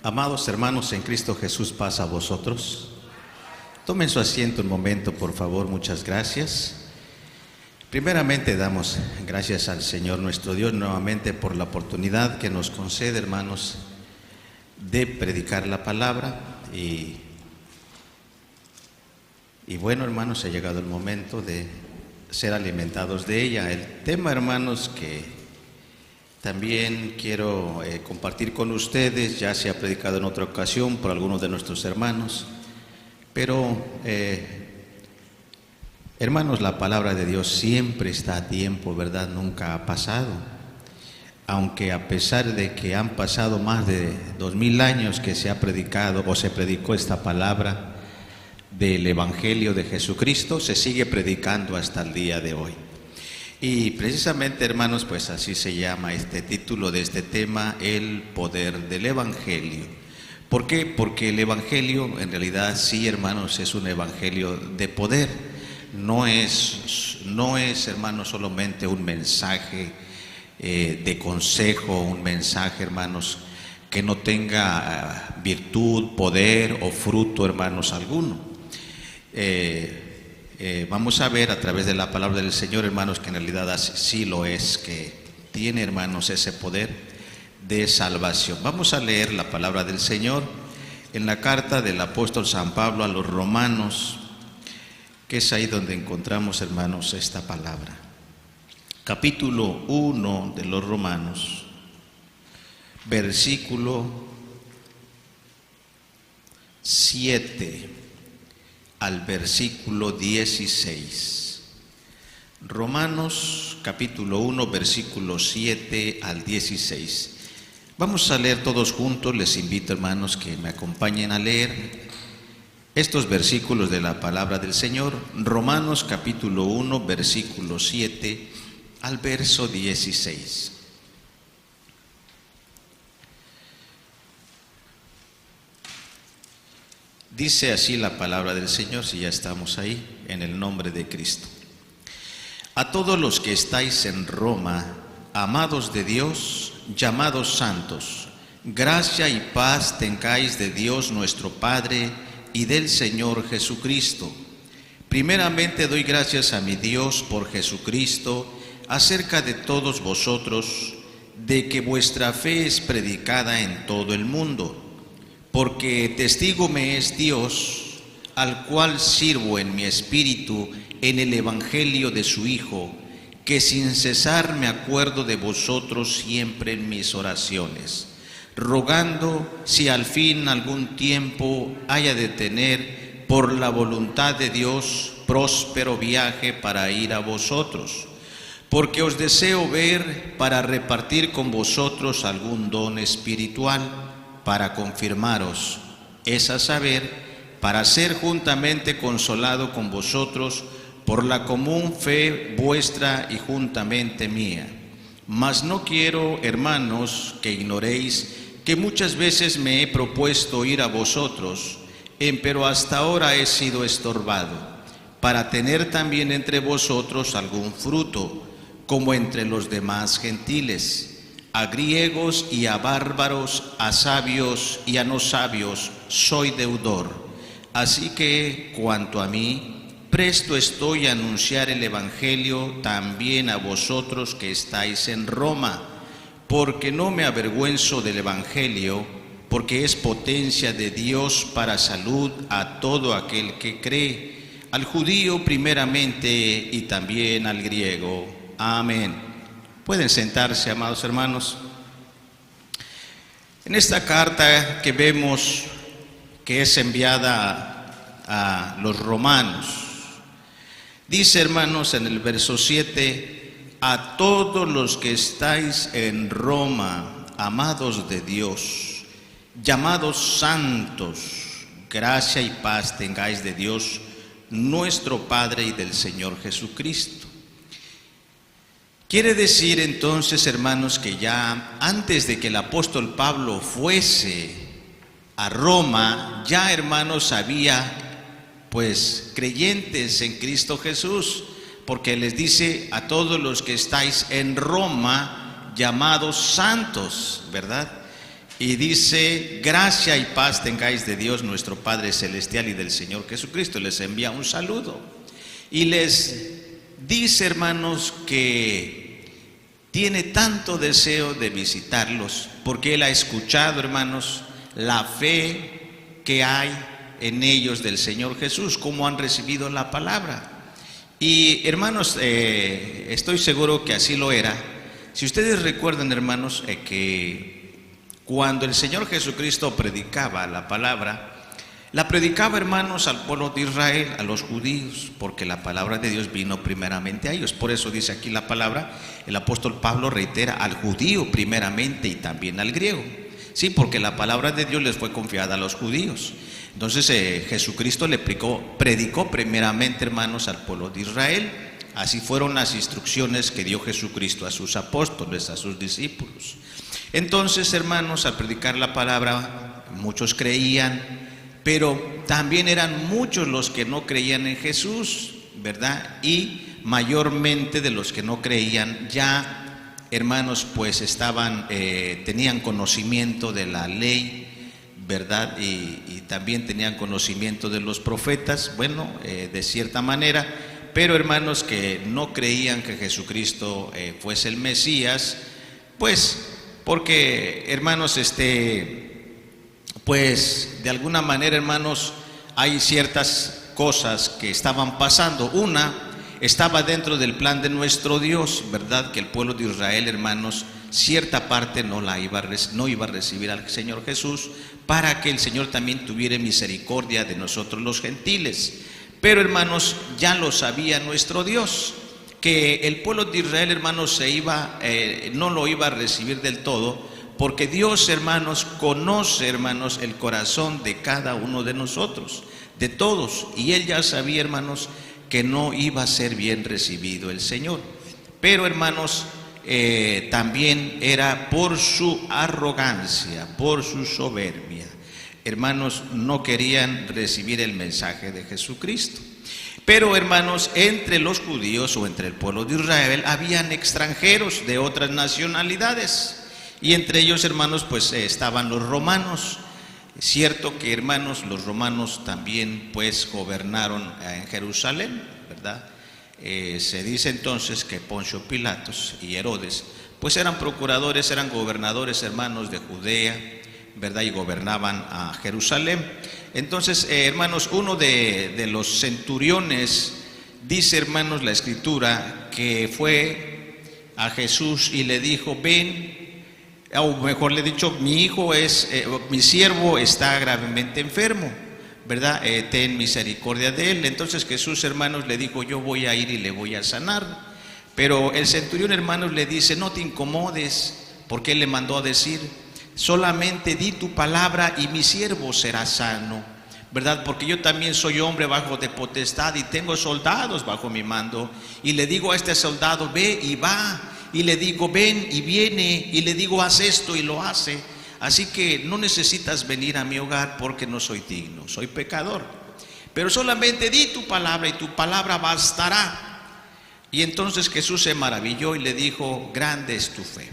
Amados hermanos en Cristo Jesús, paz a vosotros. Tomen su asiento un momento, por favor, muchas gracias. Primeramente damos gracias al Señor nuestro Dios nuevamente por la oportunidad que nos concede, hermanos, de predicar la palabra. Y bueno, hermanos, ha llegado el momento de ser alimentados de ella. El tema, hermanos, que también quiero compartir con ustedes, ya se ha predicado en otra ocasión por algunos de nuestros hermanos, pero hermanos, la palabra de Dios siempre está a tiempo, ¿verdad? Nunca ha pasado. Aunque a pesar de que han pasado más de 2000 años que se ha predicado o se predicó esta palabra del Evangelio de Jesucristo, se sigue predicando hasta el día de hoy. Y precisamente, hermanos, pues así se llama este título de este tema, el poder del Evangelio. ¿Por qué? Porque el Evangelio, en realidad, sí, hermanos, es un Evangelio de poder. No es, hermanos, solamente un mensaje de consejo, un mensaje, hermanos, que no tenga virtud, poder o fruto, hermanos, alguno. Vamos a ver a través de la palabra del Señor, hermanos, que en realidad sí lo es, que tiene, hermanos, ese poder de salvación. Vamos a leer la palabra del Señor en la carta del apóstol San Pablo a los romanos, que es ahí donde encontramos, hermanos, esta palabra. Capítulo 1 de los Romanos, versículo 7 al versículo 16. Romanos capítulo 1, versículo 7 al 16. Vamos a leer todos juntos. Les invito, hermanos, que me acompañen a leer estos versículos de la palabra del Señor. Romanos capítulo 1, versículo 7 al verso 16. Dice así la palabra del Señor, si ya estamos ahí, en el nombre de Cristo. A todos los que estáis en Roma, amados de Dios, llamados santos, gracia y paz tengáis de Dios nuestro Padre y del Señor Jesucristo. Primeramente doy gracias a mi Dios por Jesucristo acerca de todos vosotros, de que vuestra fe es predicada en todo el mundo. Porque testigo me es Dios, al cual sirvo en mi espíritu en el Evangelio de su Hijo, que sin cesar me acuerdo de vosotros siempre en mis oraciones, rogando si al fin algún tiempo haya de tener, por la voluntad de Dios, próspero viaje para ir a vosotros, porque os deseo ver para repartir con vosotros algún don espiritual, para confirmaros, es a saber, para ser juntamente consolado con vosotros por la común fe vuestra y juntamente mía. Mas no quiero, hermanos, que ignoréis que muchas veces me he propuesto ir a vosotros, empero hasta ahora he sido estorbado, para tener también entre vosotros algún fruto, como entre los demás gentiles. A griegos y a bárbaros, a sabios y a no sabios, soy deudor. Así que, cuanto a mí, presto estoy a anunciar el Evangelio también a vosotros que estáis en Roma, porque no me avergüenzo del Evangelio, porque es potencia de Dios para salud a todo aquel que cree, al judío primeramente y también al griego. Amén. Pueden sentarse, amados hermanos. En esta carta que vemos que es enviada a los romanos, dice, hermanos, en el verso 7, a todos los que estáis en Roma, amados de Dios, llamados santos, gracia y paz tengáis de Dios, nuestro Padre y del Señor Jesucristo. Quiere decir entonces, hermanos, que ya antes de que el apóstol Pablo fuese a Roma, ya, hermanos, había pues creyentes en Cristo Jesús, porque les dice a todos los que estáis en Roma, llamados santos, ¿verdad? Y dice: gracia y paz tengáis de Dios nuestro Padre Celestial y del Señor Jesucristo. Les envía un saludo y les dice, hermanos, que tiene tanto deseo de visitarlos porque él ha escuchado, hermanos, la fe que hay en ellos del Señor Jesús, cómo han recibido la palabra. Y hermanos, estoy seguro que así lo era. Si ustedes recuerdan, hermanos, que cuando el Señor Jesucristo predicaba la palabra, la predicaba, hermanos, al pueblo de Israel, a los judíos, porque la palabra de Dios vino primeramente a ellos. Por eso dice aquí la palabra, el apóstol Pablo reitera: al judío primeramente y también al griego. Sí, porque la palabra de Dios les fue confiada a los judíos. Entonces Jesucristo le predicó primeramente, hermanos, al pueblo de Israel. Así fueron las instrucciones que dio Jesucristo a sus apóstoles, a sus discípulos. Entonces, hermanos, al predicar la palabra, muchos creían, pero también eran muchos los que no creían en Jesús, ¿verdad? Y mayormente de los que no creían ya, hermanos, pues tenían conocimiento de la ley, ¿verdad? Y también tenían conocimiento de los profetas, bueno, de cierta manera, pero hermanos que no creían que Jesucristo fuese el Mesías, pues porque, hermanos, pues de alguna manera, hermanos, hay ciertas cosas que estaban pasando. Una, estaba dentro del plan de nuestro Dios, ¿verdad? Que el pueblo de Israel, hermanos, cierta parte no iba a recibir al Señor Jesús, para que el Señor también tuviera misericordia de nosotros los gentiles. Pero, hermanos, ya lo sabía nuestro Dios, que el pueblo de Israel, hermanos, no lo iba a recibir del todo, porque Dios, hermanos, conoce, hermanos, el corazón de cada uno de nosotros, de todos, y Él ya sabía, hermanos, que no iba a ser bien recibido el Señor. Pero, hermanos, también era por su arrogancia, por su soberbia. Hermanos, no querían recibir el mensaje de Jesucristo. Pero, hermanos, entre los judíos o entre el pueblo de Israel habían extranjeros de otras nacionalidades, y entre ellos, hermanos, pues estaban los romanos. Es cierto que, hermanos, los romanos también pues gobernaron en Jerusalén, ¿verdad? Se dice entonces que Poncio Pilatos y Herodes pues eran procuradores, eran gobernadores, hermanos, de Judea, ¿verdad? Y gobernaban a Jerusalén. Entonces, hermanos, uno de los centuriones dice, hermanos, la escritura, que fue a Jesús y le dijo: ven, o mejor le he dicho, mi siervo está gravemente enfermo, ¿verdad? Ten misericordia de él. Entonces Jesús, hermanos, le dijo: yo voy a ir y le voy a sanar. Pero el centurión, hermanos, le dice: no te incomodes, porque él le mandó a decir: solamente di tu palabra y mi siervo será sano, ¿verdad? Porque yo también soy hombre bajo de potestad y tengo soldados bajo mi mando. Y le digo a este soldado: ve, y va. Y le digo: ven, y viene. Y le digo: haz esto, y lo hace. Así que no necesitas venir a mi hogar, porque no soy digno, soy pecador. Pero solamente di tu palabra y tu palabra bastará. Y entonces Jesús se maravilló y le dijo: grande es tu fe.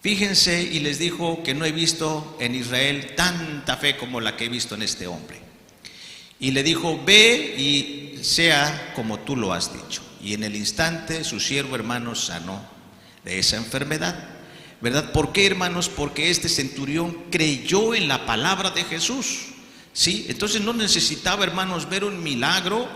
Fíjense, y les dijo que no he visto en Israel tanta fe como la que he visto en este hombre. Y le dijo: ve y sea como tú lo has dicho. Y en el instante su siervo, hermanos, sanó de esa enfermedad, ¿verdad? ¿Por qué, hermanos? Porque este centurión creyó en la palabra de Jesús, ¿sí? Entonces no necesitaba, hermanos, ver un milagro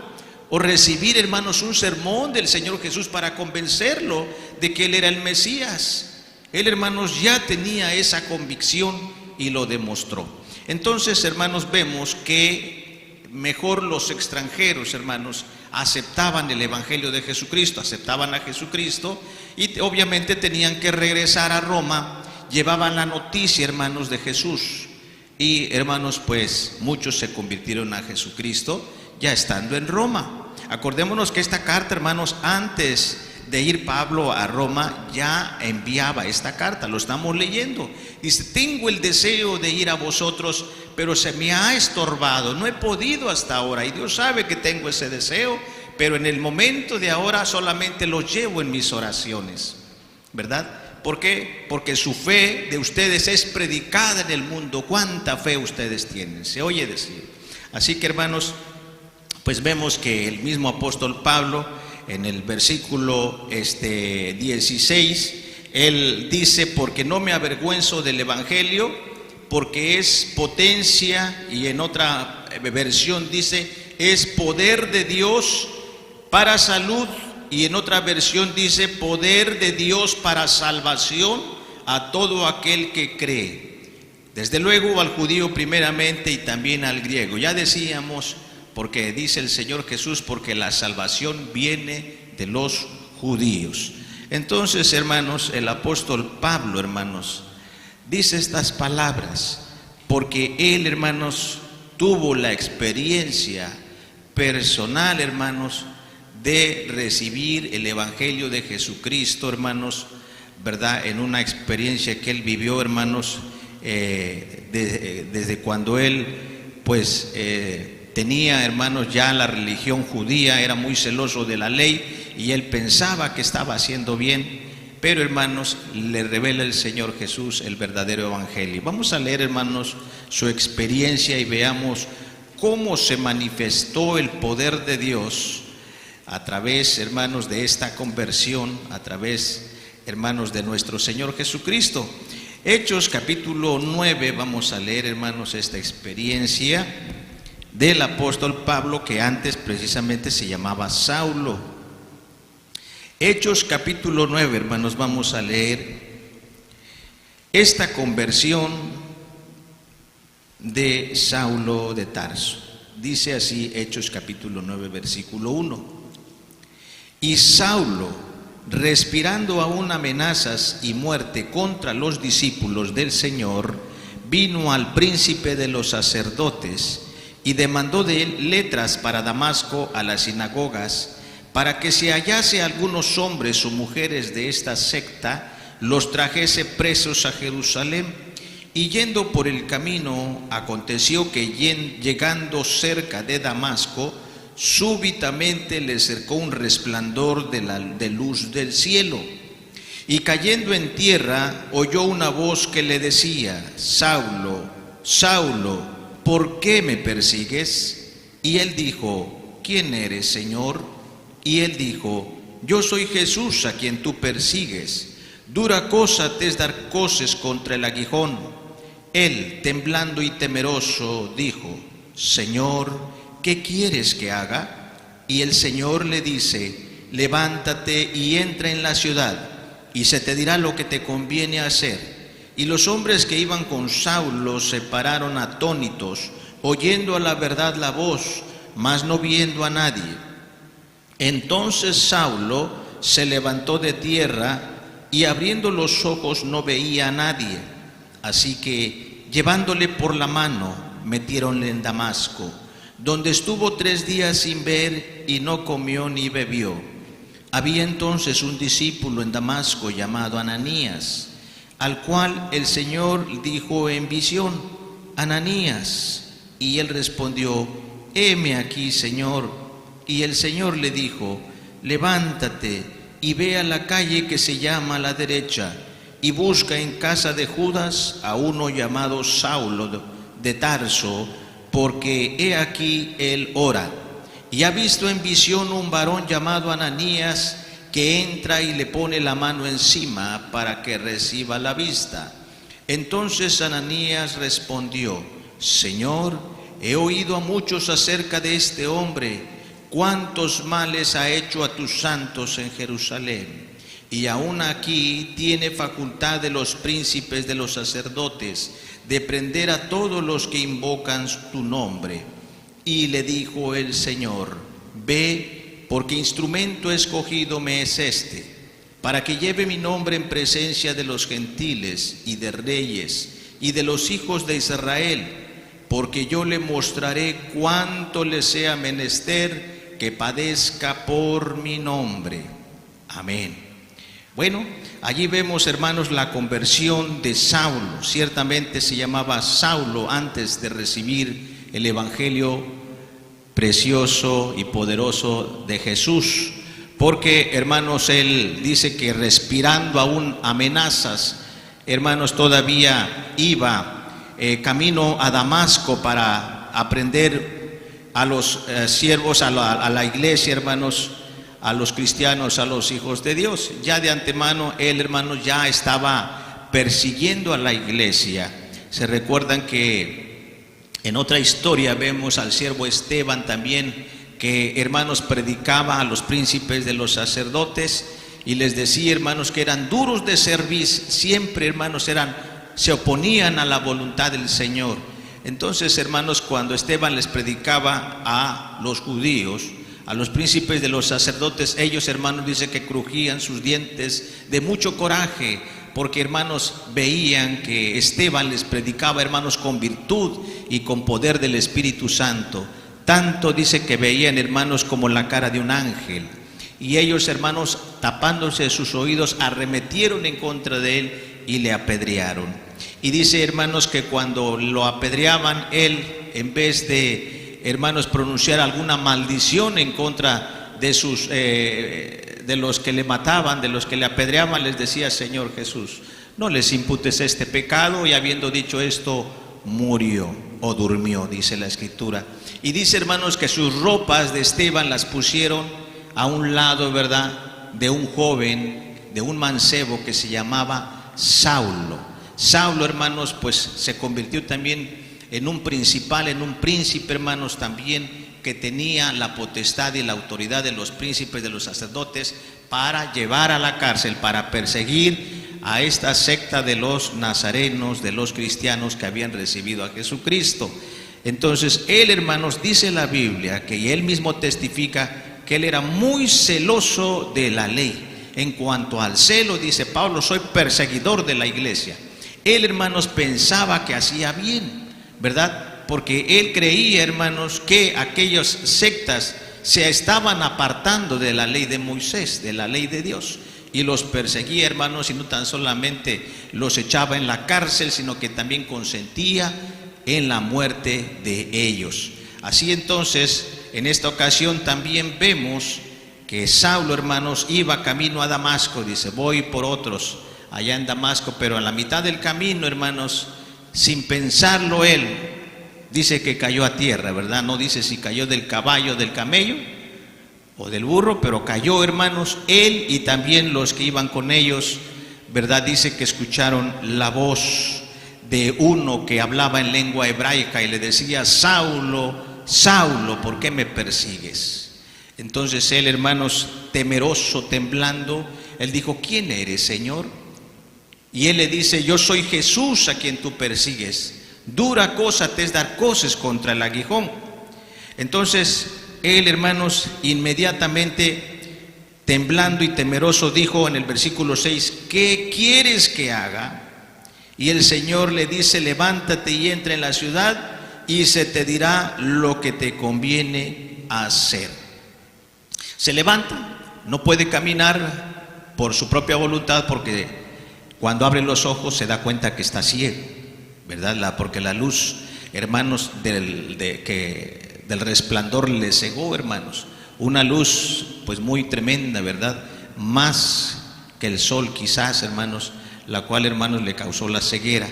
o recibir, hermanos, un sermón del Señor Jesús para convencerlo de que Él era el Mesías. Él, hermanos, ya tenía esa convicción y lo demostró. Entonces, hermanos, vemos que mejor los extranjeros, hermanos, aceptaban el evangelio de Jesucristo, aceptaban a Jesucristo, y obviamente tenían que regresar a Roma. Llevaban la noticia, hermanos, de Jesús, y, hermanos, pues muchos se convirtieron a Jesucristo ya estando en Roma. Acordémonos que esta carta, hermanos, antes de ir Pablo a Roma, ya enviaba esta carta, lo estamos leyendo. Dice: tengo el deseo de ir a vosotros, pero se me ha estorbado, no he podido hasta ahora, y Dios sabe que tengo ese deseo, pero en el momento de ahora solamente los llevo en mis oraciones, ¿verdad? ¿Por qué? Porque su fe de ustedes es predicada en el mundo. ¿Cuánta fe ustedes tienen? Se oye decir. Así que, hermanos, pues vemos que el mismo apóstol Pablo, en el versículo 16, él dice: porque no me avergüenzo del evangelio, porque es potencia, y en otra versión dice, es poder de Dios para salud, y en otra versión dice, poder de Dios para salvación a todo aquel que cree. Desde luego al judío primeramente y también al griego. Ya decíamos, porque dice el Señor Jesús, porque la salvación viene de los judíos. Entonces, hermanos, el apóstol Pablo, hermanos, dice estas palabras, porque él, hermanos, tuvo la experiencia personal, hermanos, de recibir el evangelio de Jesucristo, hermanos, ¿verdad? En una experiencia que él vivió, hermanos, desde cuando él, pues, tenía, hermanos, ya la religión judía, era muy celoso de la ley y él pensaba que estaba haciendo bien, pero, hermanos, le revela el Señor Jesús el verdadero evangelio. Vamos a leer, hermanos, su experiencia y veamos cómo se manifestó el poder de Dios a través, hermanos, de esta conversión, a través, hermanos, de nuestro Señor Jesucristo. Hechos capítulo 9, vamos a leer, hermanos, esta experiencia del apóstol Pablo, que antes precisamente se llamaba Saulo. Hechos capítulo 9, hermanos, vamos a leer esta conversión de Saulo de Tarso. Dice así Hechos capítulo 9, versículo 1. Y Saulo, respirando aún amenazas y muerte contra los discípulos del Señor, vino al príncipe de los sacerdotes y demandó de él letras para Damasco a las sinagogas, para que si hallase algunos hombres o mujeres de esta secta, los trajese presos a Jerusalén. Y yendo por el camino, aconteció que llegando cerca de Damasco, súbitamente le cercó un resplandor de luz del cielo, y cayendo en tierra oyó una voz que le decía: Saulo, Saulo, ¿por qué me persigues? Y él dijo: ¿quién eres, Señor? Y él dijo: yo soy Jesús a quien tú persigues. Dura cosa te es dar coces contra el aguijón. Él, temblando y temeroso, dijo: Señor, ¿qué quieres que haga? Y el Señor le dice: levántate y entra en la ciudad, y se te dirá lo que te conviene hacer. Y los hombres que iban con Saulo se pararon atónitos, oyendo a la verdad la voz, mas no viendo a nadie. Entonces Saulo se levantó de tierra, y abriendo los ojos no veía a nadie. Así que, llevándole por la mano, metiéronle en Damasco, donde estuvo 3 días sin ver y no comió ni bebió. Había entonces un discípulo en Damasco llamado Ananías, al cual el Señor dijo en visión: Ananías. Y él respondió: heme aquí, Señor. Y el Señor le dijo: levántate y ve a la calle que se llama a la derecha, y busca en casa de Judas a uno llamado Saulo de Tarso, porque he aquí él ora. Y ha visto en visión un varón llamado Ananías, que entra y le pone la mano encima para que reciba la vista. Entonces Ananías respondió: Señor, he oído a muchos acerca de este hombre, cuántos males ha hecho a tus santos en Jerusalén. Y aún aquí tiene facultad de los príncipes de los sacerdotes de prender a todos los que invocan tu nombre. Y le dijo el Señor: ve, porque instrumento escogido me es este, para que lleve mi nombre en presencia de los gentiles y de reyes y de los hijos de Israel, porque yo le mostraré cuánto le sea menester que padezca por mi nombre. Amén. Bueno, allí vemos, hermanos, la conversión de Saulo. Ciertamente se llamaba Saulo antes de recibir el evangelio precioso y poderoso de Jesús, porque, hermanos, él dice que respirando aún amenazas, hermanos, todavía iba camino a Damasco para aprender a los siervos, a la iglesia, hermanos, a los cristianos, a los hijos de Dios. Ya de antemano él, hermanos, ya estaba persiguiendo a la iglesia. Se recuerdan que en otra historia vemos al siervo Esteban también, que, hermanos, predicaba a los príncipes de los sacerdotes y les decía, hermanos, que eran duros de cerviz, siempre, hermanos, se oponían a la voluntad del Señor. Entonces, hermanos, cuando Esteban les predicaba a los judíos, a los príncipes de los sacerdotes, ellos, hermanos, dice que crujían sus dientes de mucho coraje, porque, hermanos, veían que Esteban les predicaba, hermanos, con virtud y con poder del Espíritu Santo. Tanto dice que veían, hermanos, como la cara de un ángel. Y ellos, hermanos, tapándose sus oídos, arremetieron en contra de él y le apedrearon. Y dice, hermanos, que cuando lo apedreaban, él, en vez de, hermanos, pronunciar alguna maldición en contra de de los que le mataban, de los que le apedreaban, les decía: Señor Jesús, no les imputes este pecado. Y habiendo dicho esto, murió o durmió, dice la Escritura. Y dice, hermanos, que sus ropas de Esteban las pusieron a un lado, ¿verdad?, de un joven, de un mancebo que se llamaba Saulo. Saulo, hermanos, pues se convirtió también en un principal, en un príncipe, hermanos, también, que tenía la potestad y la autoridad de los príncipes, de los sacerdotes, para llevar a la cárcel, para perseguir a esta secta de los nazarenos, de los cristianos que habían recibido a Jesucristo. Entonces él, hermanos, dice la Biblia, que él mismo testifica que él era muy celoso de la ley. En cuanto al celo, dice Pablo: soy perseguidor de la iglesia. Él, hermanos, pensaba que hacía bien, ¿verdad? Porque él creía, hermanos, que aquellas sectas se estaban apartando de la ley de Moisés, de la ley de Dios, y los perseguía, hermanos, y no tan solamente los echaba en la cárcel, sino que también consentía en la muerte de ellos. Así entonces, en esta ocasión también vemos que Saulo, hermanos, iba camino a Damasco. Dice: voy por otros allá en Damasco, pero a la mitad del camino, hermanos, sin pensarlo él, dice que cayó a tierra, ¿verdad? No dice si cayó del caballo, del camello o del burro, pero cayó, hermanos, él y también los que iban con ellos, ¿verdad? Dice que escucharon la voz de uno que hablaba en lengua hebraica y le decía: Saulo, Saulo, ¿por qué me persigues? Entonces él, hermanos, temeroso, temblando, él dijo: ¿quién eres, Señor? Y él le dice: yo soy Jesús a quien tú persigues. Dura cosa te es dar coces contra el aguijón. Entonces él, hermanos, inmediatamente, temblando y temeroso, dijo en el versículo 6: ¿qué quieres que haga? Y el Señor le dice: levántate y entra en la ciudad, y se te dirá lo que te conviene hacer. Se levanta, no puede caminar por su propia voluntad, porque cuando abre los ojos se da cuenta que está ciego, ¿verdad? Porque la luz, hermanos, del resplandor le cegó, hermanos. Una luz pues muy tremenda, ¿verdad? Más que el sol quizás, hermanos, la cual, hermanos, le causó la ceguera.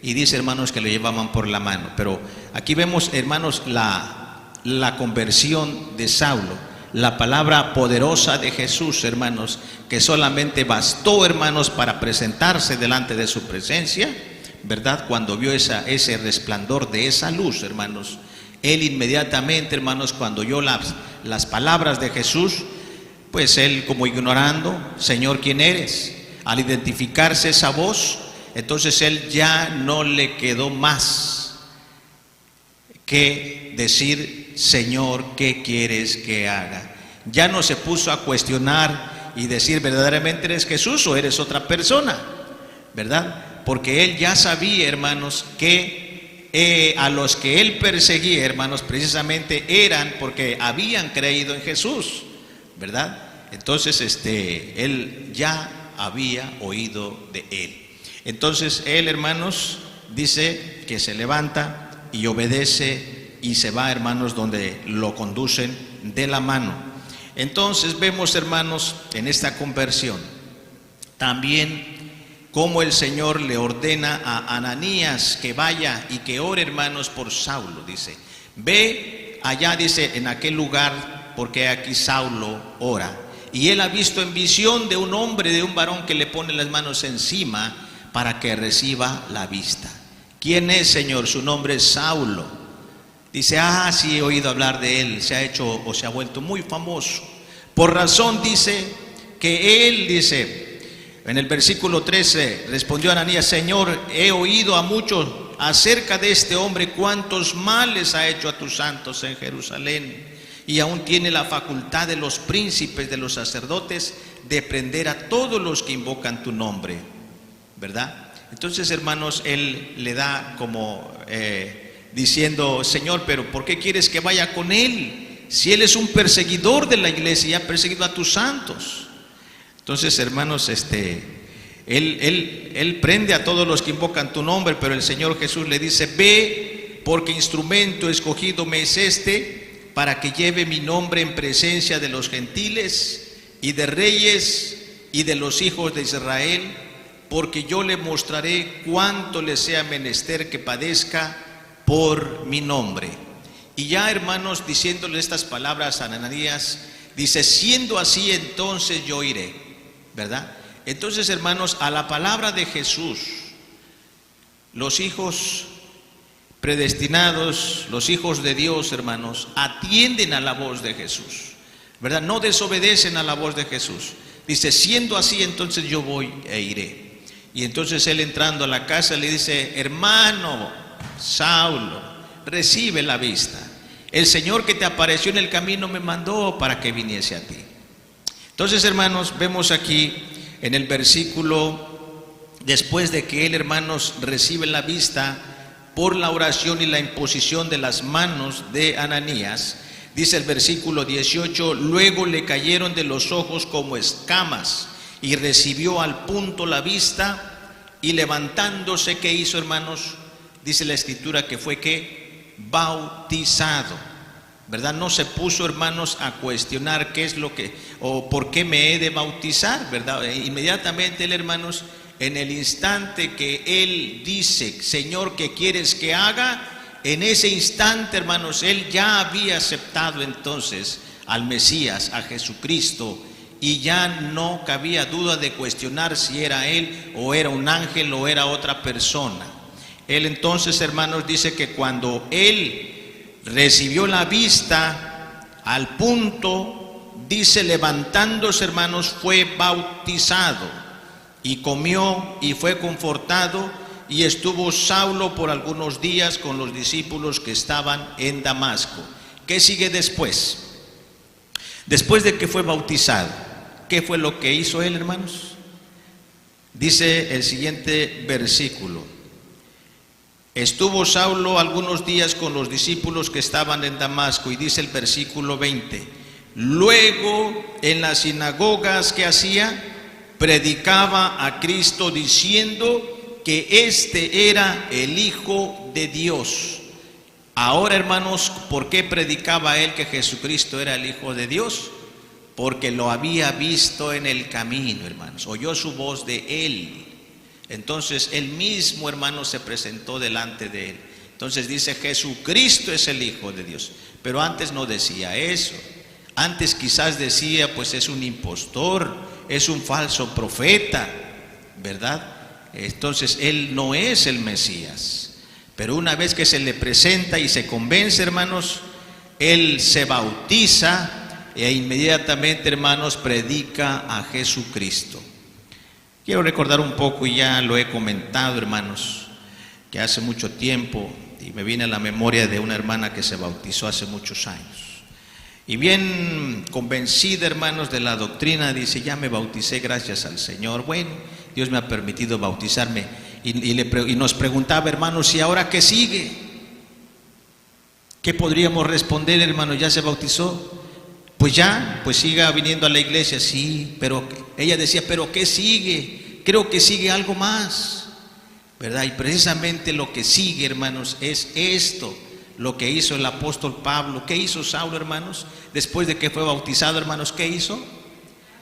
Y dice, hermanos, que lo llevaban por la mano. Pero aquí vemos, hermanos, la conversión de Saulo, la palabra poderosa de Jesús, hermanos, que solamente bastó, hermanos, para presentarse delante de su presencia, ¿verdad? Cuando vio ese resplandor de esa luz, hermanos, él inmediatamente, hermanos, cuando oyó las palabras de Jesús, pues él, como ignorando: Señor, ¿quién eres? Al identificarse esa voz, entonces él ya no le quedó más que decir: Señor, ¿qué quieres que haga? Ya no se puso a cuestionar y decir: ¿verdaderamente eres Jesús o eres otra persona? ¿Verdad? Porque él ya sabía, hermanos, que a los que él perseguía, hermanos, precisamente eran porque habían creído en Jesús, ¿verdad? Entonces él ya había oído de él. Entonces él, hermanos, dice que se levanta y obedece y se va, hermanos, donde lo conducen de la mano. Entonces vemos, hermanos, en esta conversión también cómo el Señor le ordena a Ananías que vaya y que ore, hermanos, por Saulo. Dice, ve allá, dice, en aquel lugar, porque aquí Saulo ora. Y él ha visto en visión de un hombre, de un varón que le pone las manos encima para que reciba la vista. ¿Quién es, Señor? Su nombre es Saulo. Dice, sí, he oído hablar de él, se ha hecho o se ha vuelto muy famoso. Por razón, dice, que él, dice, en el versículo 13, respondió Ananías, Señor, he oído a muchos acerca de este hombre, cuántos males ha hecho a tus santos en Jerusalén, y aún tiene la facultad de los príncipes, de los sacerdotes, de prender a todos los que invocan tu nombre, ¿verdad? Entonces, hermanos, él le da como diciendo, Señor, pero ¿por qué quieres que vaya con él? Si él es un perseguidor de la iglesia y ha perseguido a tus santos. Entonces, hermanos, él prende a todos los que invocan tu nombre, pero el Señor Jesús le dice, ve, porque instrumento escogido me es para que lleve mi nombre en presencia de los gentiles y de reyes y de los hijos de Israel, porque yo le mostraré cuánto le sea menester que padezca por mi nombre. Y ya, hermanos, diciéndole estas palabras a Ananías, dice, siendo así, entonces yo iré, ¿verdad? Entonces, hermanos, a la palabra de Jesús, los hijos predestinados, los hijos de Dios, hermanos, atienden a la voz de Jesús, ¿verdad? No desobedecen a la voz de Jesús. Dice, siendo así, entonces yo voy e iré. Y entonces él, entrando a la casa, le dice, hermano Saulo, recibe la vista. El Señor que te apareció en el camino me mandó para que viniese a ti. Entonces, hermanos, vemos aquí en el versículo, después de que él, hermanos, recibe la vista por la oración y la imposición de las manos de Ananías, dice el versículo 18, luego le cayeron de los ojos como escamas y recibió al punto la vista, y levantándose, ¿qué hizo, hermanos? Dice la escritura que fue que bautizado, ¿verdad? No se puso, hermanos, a cuestionar qué es lo que o por qué me he de bautizar, ¿verdad? Inmediatamente él, hermanos, en el instante que él dice, Señor, ¿qué quieres que haga? En ese instante, hermanos, él ya había aceptado entonces al Mesías, a Jesucristo, y ya no cabía duda de cuestionar si era él o era un ángel o era otra persona. Él entonces, hermanos, dice que cuando él recibió la vista, al punto, dice, levantándose, hermanos, fue bautizado y comió y fue confortado, y estuvo Saulo por algunos días con los discípulos que estaban en Damasco. ¿Qué sigue después? Después de que fue bautizado, ¿qué fue lo que hizo él, hermanos? Dice el siguiente versículo, estuvo Saulo algunos días con los discípulos que estaban en Damasco, y dice el versículo 20, luego en las sinagogas que hacía, predicaba a Cristo diciendo que este era el Hijo de Dios. Ahora, hermanos, ¿por qué predicaba él que Jesucristo era el Hijo de Dios? Porque lo había visto en el camino, hermanos, oyó su voz de él. Entonces él mismo, hermanos, se presentó delante de él. Entonces dice, Jesucristo es el Hijo de Dios. Pero antes no decía eso. Antes quizás decía, pues es un impostor, es un falso profeta, ¿verdad? Entonces él no es el Mesías. Pero una vez que se le presenta y se convence, hermanos, él se bautiza e inmediatamente, hermanos, predica a Jesucristo. Quiero recordar un poco, y ya lo he comentado, hermanos, que hace mucho tiempo, y me viene a la memoria de una hermana que se bautizó hace muchos años, y bien convencida, hermanos, de la doctrina, dice, ya me bauticé, gracias al Señor, bueno, Dios me ha permitido bautizarme, y nos preguntaba, hermanos, ¿y ahora qué sigue? ¿Qué podríamos responder, hermanos? ¿Ya se bautizó? Pues ya, pues siga viniendo a la iglesia. Sí, pero ella decía, ¿pero qué sigue? Creo que sigue algo más, ¿verdad? Y precisamente lo que sigue, hermanos, es esto, lo que hizo el apóstol Pablo. ¿Qué hizo Saulo, hermanos? Después de que fue bautizado, hermanos, ¿qué hizo?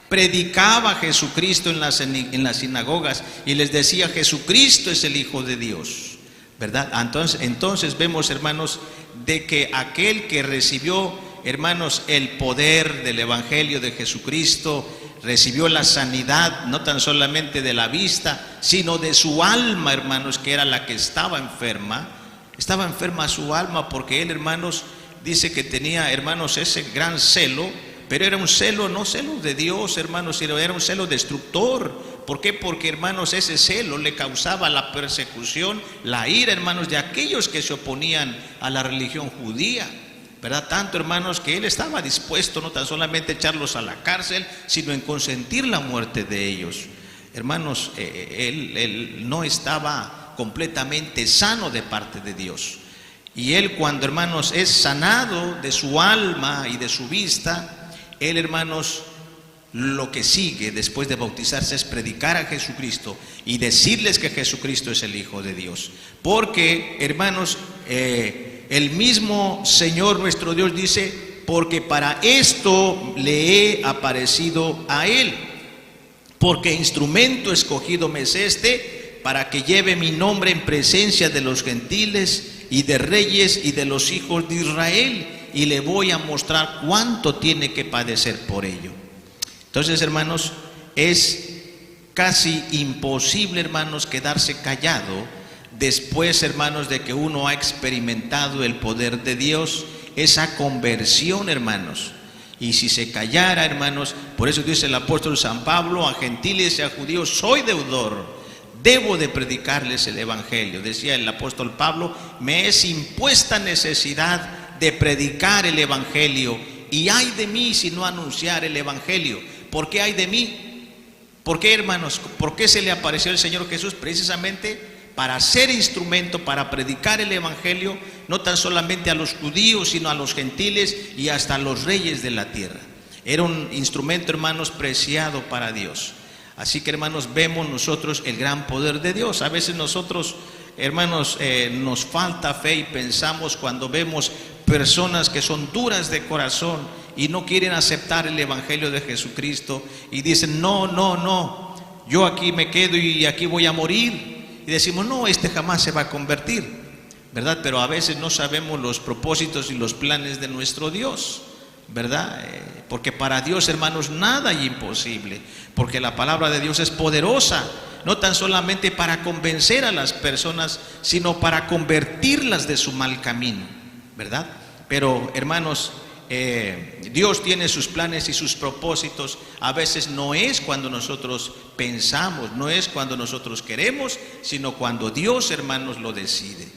Predicaba a Jesucristo en las sinagogas y les decía: Jesucristo es el Hijo de Dios, ¿verdad? Entonces vemos, hermanos, de que aquel que recibió, hermanos, el poder del Evangelio de Jesucristo, recibió la sanidad no tan solamente de la vista, sino de su alma, hermanos, que era la que estaba enferma su alma, porque él, hermanos, dice que tenía, hermanos, ese gran celo, pero era un celo, no celo de Dios, hermanos, sino era un celo destructor. ¿Por qué? Porque, hermanos, ese celo le causaba la persecución, la ira, hermanos, de aquellos que se oponían a la religión judía, ¿verdad? Tanto, hermanos, que él estaba dispuesto no tan solamente a echarlos a la cárcel, sino en consentir la muerte de ellos. Hermanos, él no estaba completamente sano de parte de Dios. Y él, cuando, hermanos, es sanado de su alma y de su vista, él, hermanos, lo que sigue después de bautizarse es predicar a Jesucristo y decirles que Jesucristo es el Hijo de Dios. Porque, hermanos, el mismo Señor nuestro Dios dice: porque para esto le he aparecido a él, porque instrumento escogido me es este, para que lleve mi nombre en presencia de los gentiles y de reyes y de los hijos de Israel, y le voy a mostrar cuánto tiene que padecer por ello. Entonces, hermanos, es casi imposible, hermanos, quedarse callado después, hermanos, de que uno ha experimentado el poder de Dios, esa conversión, hermanos. Y si se callara, hermanos, por eso dice el apóstol San Pablo: a gentiles y a judíos soy deudor, debo de predicarles el Evangelio. Decía el apóstol Pablo: me es impuesta necesidad de predicar el Evangelio, y ay de mí si no anunciar el Evangelio. ¿Por qué ay de mí? ¿Por qué, hermanos? ¿Por qué se le apareció el Señor Jesús? Precisamente para ser instrumento, para predicar el Evangelio, no tan solamente a los judíos, sino a los gentiles y hasta a los reyes de la tierra. Era un instrumento, hermanos, preciado para Dios. Así que, hermanos, vemos nosotros el gran poder de Dios. A veces nosotros, hermanos, nos falta fe y pensamos, cuando vemos personas que son duras de corazón y no quieren aceptar el Evangelio de Jesucristo y dicen: no, yo aquí me quedo y aquí voy a morir. Y decimos: no, este jamás se va a convertir, ¿verdad? Pero a veces no sabemos los propósitos y los planes de nuestro Dios, ¿verdad? Porque para Dios, hermanos, nada hay imposible, porque la palabra de Dios es poderosa, no tan solamente para convencer a las personas, sino para convertirlas de su mal camino, ¿verdad? Pero, hermanos, Dios tiene sus planes y sus propósitos. A veces no es cuando nosotros pensamos, no es cuando nosotros queremos, sino cuando Dios, hermanos, lo decide,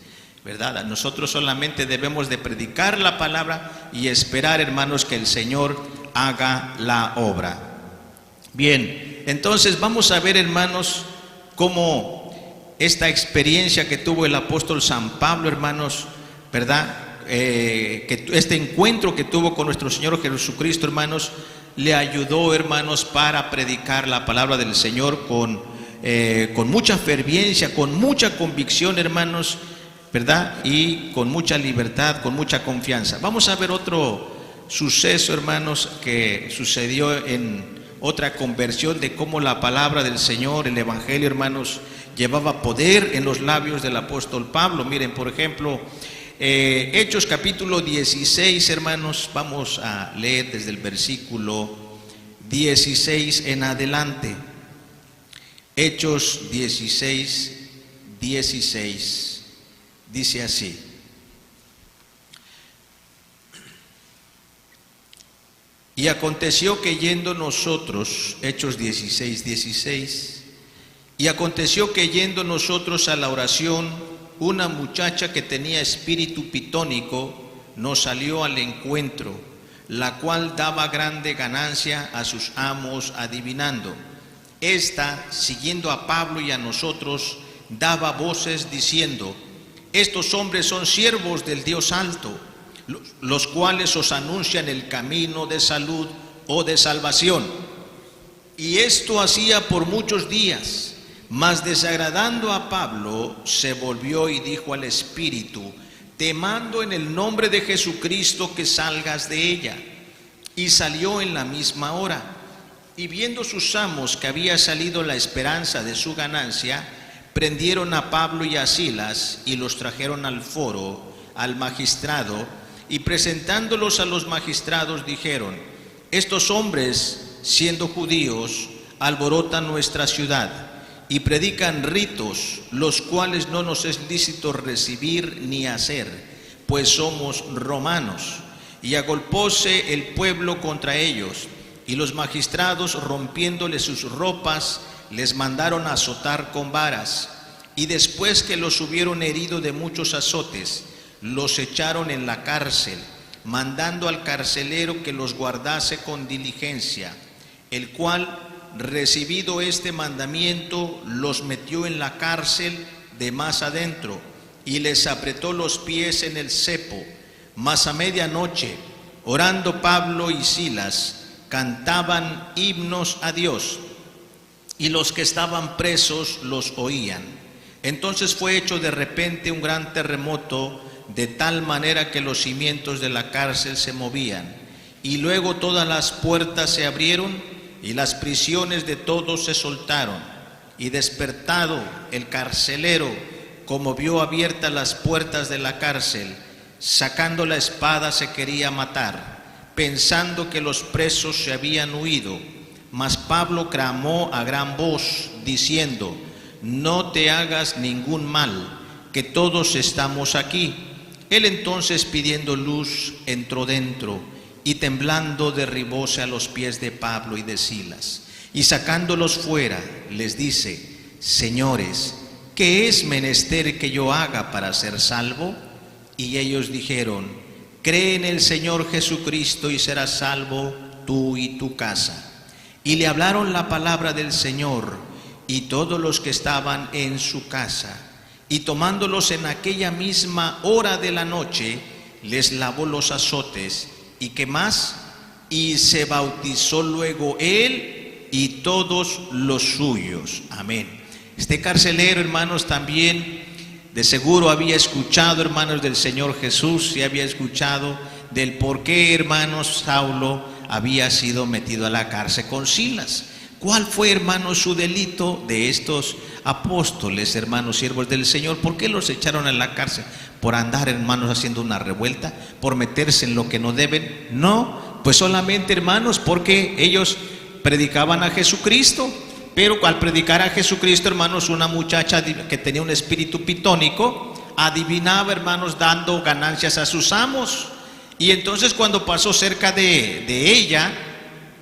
¿verdad? Nosotros solamente debemos de predicar la palabra y esperar, hermanos, que el Señor haga la obra. Bien, entonces vamos a ver, hermanos, cómo esta experiencia que tuvo el apóstol San Pablo, hermanos, ¿verdad? Que este encuentro que tuvo con nuestro Señor Jesucristo, hermanos, le ayudó, hermanos, para predicar la palabra del Señor con mucha ferviencia, con mucha convicción, hermanos, ¿verdad? Y con mucha libertad, con mucha confianza. Vamos a ver otro suceso, hermanos, que sucedió en otra conversión, de cómo la palabra del Señor, el Evangelio, hermanos, llevaba poder en los labios del apóstol Pablo. Miren, por ejemplo, Hechos capítulo 16, hermanos, vamos a leer desde el versículo 16 en adelante. Hechos 16, 16, dice así: y aconteció que yendo nosotros, Hechos 16, 16, y aconteció que yendo nosotros a la oración, una muchacha que tenía espíritu pitónico nos salió al encuentro, la cual daba grande ganancia a sus amos adivinando. Esta, siguiendo a Pablo y a nosotros, daba voces diciendo: estos hombres son siervos del Dios alto, los cuales os anuncian el camino de salud o de salvación. Y esto hacía por muchos días. Mas desagradando a Pablo, se volvió y dijo al espíritu: te mando en el nombre de Jesucristo que salgas de ella. Y salió en la misma hora. Y viendo sus amos que había salido la esperanza de su ganancia, prendieron a Pablo y a Silas y los trajeron al foro, al magistrado, y presentándolos a los magistrados dijeron: estos hombres, siendo judíos, alborotan nuestra ciudad y predican ritos, los cuales no nos es lícito recibir ni hacer, pues somos romanos. Y agolpóse el pueblo contra ellos, y los magistrados, rompiéndoles sus ropas, les mandaron azotar con varas. Y después que los hubieron herido de muchos azotes, los echaron en la cárcel, mandando al carcelero que los guardase con diligencia, el cual, recibido este mandamiento, los metió en la cárcel de más adentro y les apretó los pies en el cepo. Mas a medianoche, orando Pablo y Silas, cantaban himnos a Dios, y los que estaban presos los oían. Entonces fue hecho de repente un gran terremoto, de tal manera que los cimientos de la cárcel se movían, y luego todas las puertas se abrieron y las prisiones de todos se soltaron. Y despertado el carcelero, como vio abiertas las puertas de la cárcel, sacando la espada se quería matar, pensando que los presos se habían huido. Mas Pablo clamó a gran voz, diciendo: no te hagas ningún mal, que todos estamos aquí. Él entonces, pidiendo luz, entró dentro, y temblando derribóse a los pies de Pablo y de Silas, y sacándolos fuera, les dice: señores, ¿qué es menester que yo haga para ser salvo? Y ellos dijeron: cree en el Señor Jesucristo y serás salvo tú y tu casa. Y le hablaron la palabra del Señor y todos los que estaban en su casa. Y tomándolos en aquella misma hora de la noche, les lavó los azotes. ¿Y qué más? Y se bautizó luego él y todos los suyos. Amén. Este carcelero, hermanos, también de seguro había escuchado, hermanos, del Señor Jesús, y había escuchado del por qué, hermanos, Saulo había sido metido a la cárcel con Silas. ¿Cuál fue, hermanos, su delito de estos apóstoles, hermanos, siervos del Señor? ¿Por qué los echaron a la cárcel? ¿Por andar, hermanos, haciendo una revuelta? ¿Por meterse en lo que no deben? No, pues solamente, hermanos, porque ellos predicaban a Jesucristo. Pero al predicar a Jesucristo, hermanos, una muchacha que tenía un espíritu pitónico adivinaba, hermanos, dando ganancias a sus amos. Y entonces cuando pasó cerca de ella,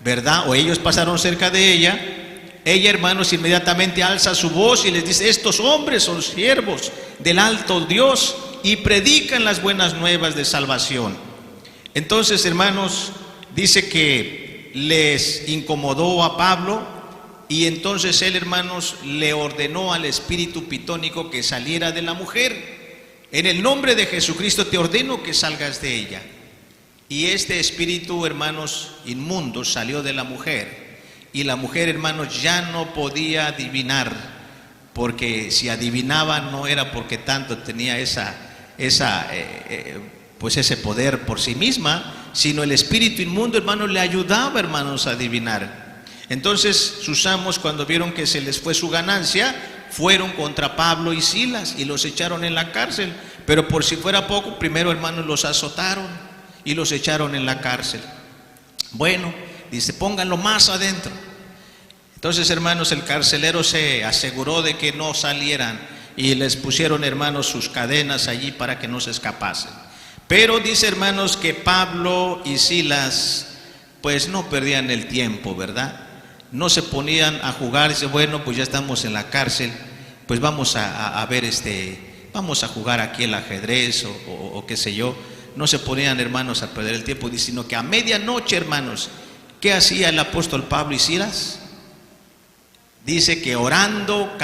¿verdad? O ellos pasaron cerca de ella, hermanos, inmediatamente alza su voz y les dice: estos hombres son siervos del alto Dios y predican las buenas nuevas de salvación. Entonces, hermanos, dice que les incomodó a Pablo, y entonces él, hermanos, le ordenó al espíritu pitónico que saliera de la mujer. En el nombre de Jesucristo te ordeno que salgas de ella. Y este espíritu, hermanos, inmundo salió de la mujer, y la mujer, hermanos, ya no podía adivinar, porque si adivinaba no era porque tanto tenía pues ese poder por sí misma, sino el espíritu inmundo, hermanos, le ayudaba, hermanos, a adivinar. Entonces sus amos, cuando vieron que se les fue su ganancia, fueron contra Pablo y Silas y los echaron en la cárcel. Pero por si fuera poco, primero, hermanos, los azotaron y los echaron en la cárcel. Bueno, dice: pónganlo más adentro. Entonces, hermanos, el carcelero se aseguró de que no salieran y les pusieron, hermanos, sus cadenas allí para que no se escapasen. Pero dice, hermanos, que Pablo y Silas pues no perdían el tiempo, ¿verdad? No se ponían a jugar. Dice: bueno, pues ya estamos en la cárcel, pues vamos a ver vamos a jugar aquí el ajedrez o qué sé yo. No se ponían, hermanos, a perder el tiempo, sino que a medianoche, hermanos, ¿qué hacía el apóstol Pablo y Silas? Dice que orando,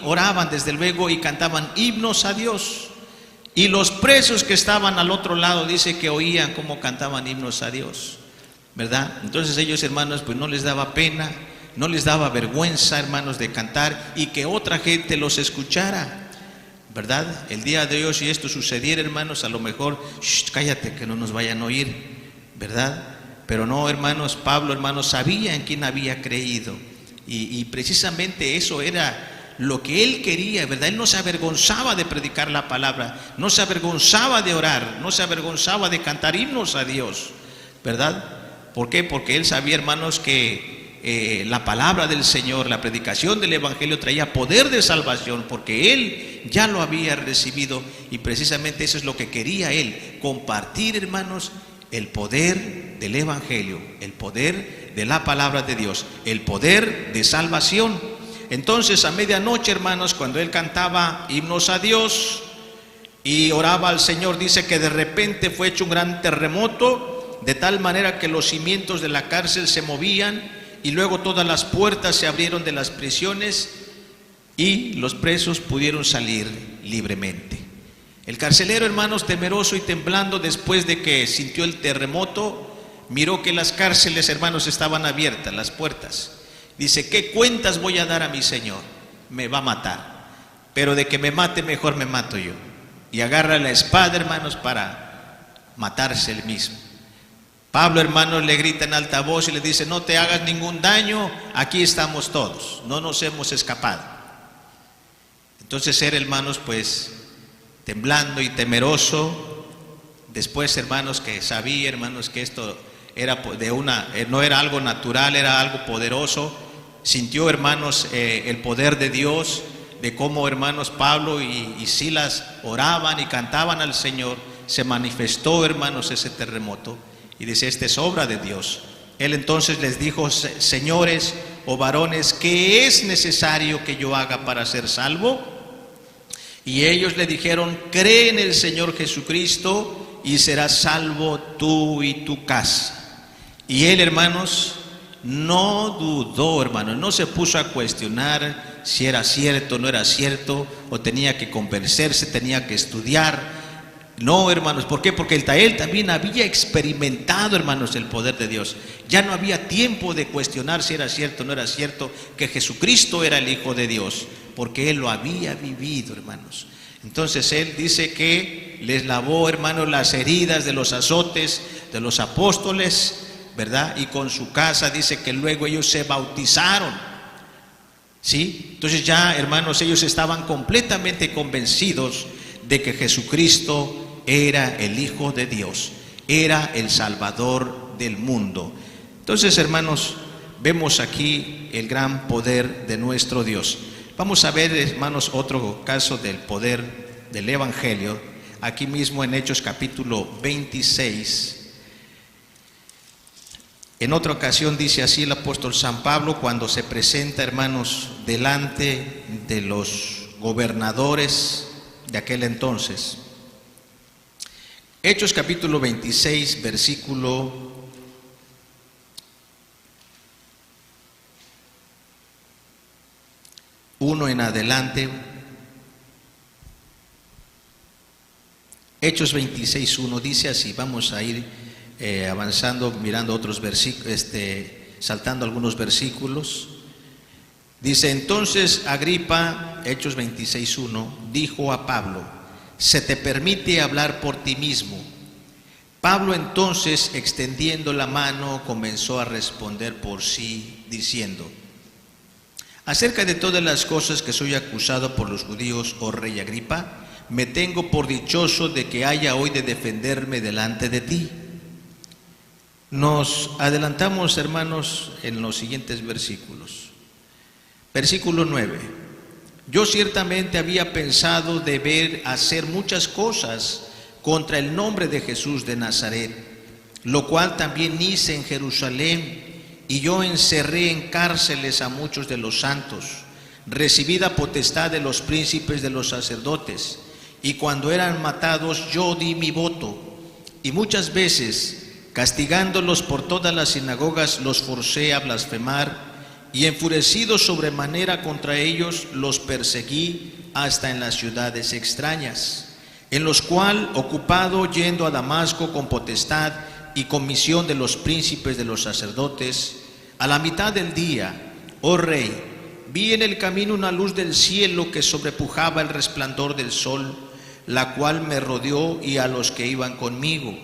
oraban desde luego y cantaban himnos a Dios. Y los presos que estaban al otro lado, dice que oían cómo cantaban himnos a Dios, ¿verdad? Entonces ellos, hermanos, pues no les daba pena, no les daba vergüenza, hermanos, de cantar y que otra gente los escuchara. ¿verdad? El día de hoy, si esto sucediera, hermanos, a lo mejor, cállate que no nos vayan a oír, ¿verdad? Pero no, hermanos, Pablo, hermanos, sabía en quién había creído, y precisamente eso era lo que él quería, ¿verdad? Él no se avergonzaba de predicar la palabra, no se avergonzaba de orar, no se avergonzaba de cantar himnos a Dios, ¿verdad? ¿Por qué? Porque él sabía, hermanos, que la palabra del Señor, la predicación del Evangelio traía poder de salvación, porque él ya lo había recibido, y precisamente eso es lo que quería él, compartir, hermanos, el poder del Evangelio, el poder de la palabra de Dios, el poder de salvación. Entonces, a medianoche, hermanos, cuando él cantaba himnos a Dios y oraba al Señor, dice que de repente fue hecho un gran terremoto, de tal manera que los cimientos de la cárcel se movían, y luego todas las puertas se abrieron de las prisiones y los presos pudieron salir libremente. El carcelero, hermanos, temeroso y temblando después de que sintió el terremoto, miró que las cárceles, hermanos, estaban abiertas, las puertas. Dice: ¿qué cuentas voy a dar a mi Señor? Me va a matar, pero de que me mate, mejor me mato yo. Y agarra la espada, hermanos, para matarse él mismo. Pablo, hermanos, le grita en alta voz y le dice: no te hagas ningún daño, aquí estamos todos, no nos hemos escapado. Entonces él, hermanos, pues temblando y temeroso, después, hermanos, que sabía, hermanos, que esto era no era algo natural, era algo poderoso, sintió, hermanos, el poder de Dios, de cómo, hermanos, Pablo y Silas oraban y cantaban al Señor. Se manifestó, hermanos, ese terremoto, y dice: esta es obra de Dios. Él entonces les dijo: señores o varones, ¿qué es necesario que yo haga para ser salvo? Y ellos le dijeron: cree en el Señor Jesucristo y serás salvo tú y tu casa. Y él, hermanos, no dudó, hermanos, no se puso a cuestionar si era cierto o no era cierto, o tenía que convencerse, tenía que estudiar. No, hermanos, ¿por qué? Porque él también había experimentado, hermanos, el poder de Dios. Ya no había tiempo de cuestionar si era cierto o no era cierto, que Jesucristo era el Hijo de Dios, porque él lo había vivido, hermanos. Entonces él dice que les lavó, hermanos, las heridas de los azotes de los apóstoles, ¿verdad? Y con su casa dice que luego ellos se bautizaron, ¿sí? Entonces ya, hermanos, ellos estaban completamente convencidos de que Jesucristo era el Hijo de Dios, era el Salvador del mundo. Entonces, hermanos, vemos aquí el gran poder de nuestro Dios. Vamos a ver, hermanos, otro caso del poder del Evangelio, aquí mismo en Hechos capítulo 26. En otra ocasión dice así el apóstol San Pablo, cuando se presenta, hermanos, delante de los gobernadores de aquel entonces. Hechos capítulo 26, versículo 1 en adelante. Hechos 26:1 dice así. Vamos a ir avanzando, mirando otros versículos, saltando algunos versículos. Dice: entonces Agripa, Hechos 26:1, dijo a Pablo: se te permite hablar por ti mismo. Pablo entonces, extendiendo la mano, comenzó a responder por sí, diciendo: acerca de todas las cosas que soy acusado por los judíos, oh rey Agripa, me tengo por dichoso de que haya hoy de defenderme delante de ti. Nos adelantamos, hermanos, en los siguientes versículos. Versículo 9: yo ciertamente había pensado deber hacer muchas cosas contra el nombre de Jesús de Nazaret, lo cual también hice en Jerusalén, y yo encerré en cárceles a muchos de los santos, recibida potestad de los príncipes de los sacerdotes, y cuando eran matados yo di mi voto, y muchas veces, castigándolos por todas las sinagogas, los forcé a blasfemar, y enfurecido sobremanera contra ellos, los perseguí hasta en las ciudades extrañas, en los cuales, ocupado yendo a Damasco con potestad y comisión de los príncipes de los sacerdotes, a la mitad del día, oh rey, vi en el camino una luz del cielo que sobrepujaba el resplandor del sol, la cual me rodeó y a los que iban conmigo.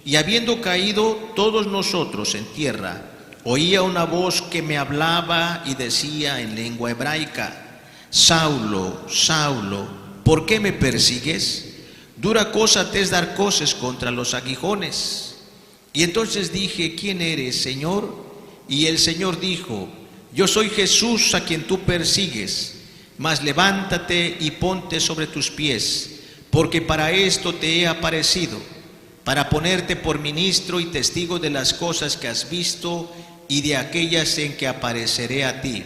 Y habiendo caído todos nosotros en tierra, oía una voz que me hablaba y decía en lengua hebraica: Saulo, Saulo, ¿por qué me persigues? Dura cosa te es dar coces contra los aguijones. Y entonces dije: ¿quién eres, Señor? Y el Señor dijo: yo soy Jesús a quien tú persigues, mas levántate y ponte sobre tus pies, porque para esto te he aparecido, para ponerte por ministro y testigo de las cosas que has visto y de aquellas en que apareceré a ti,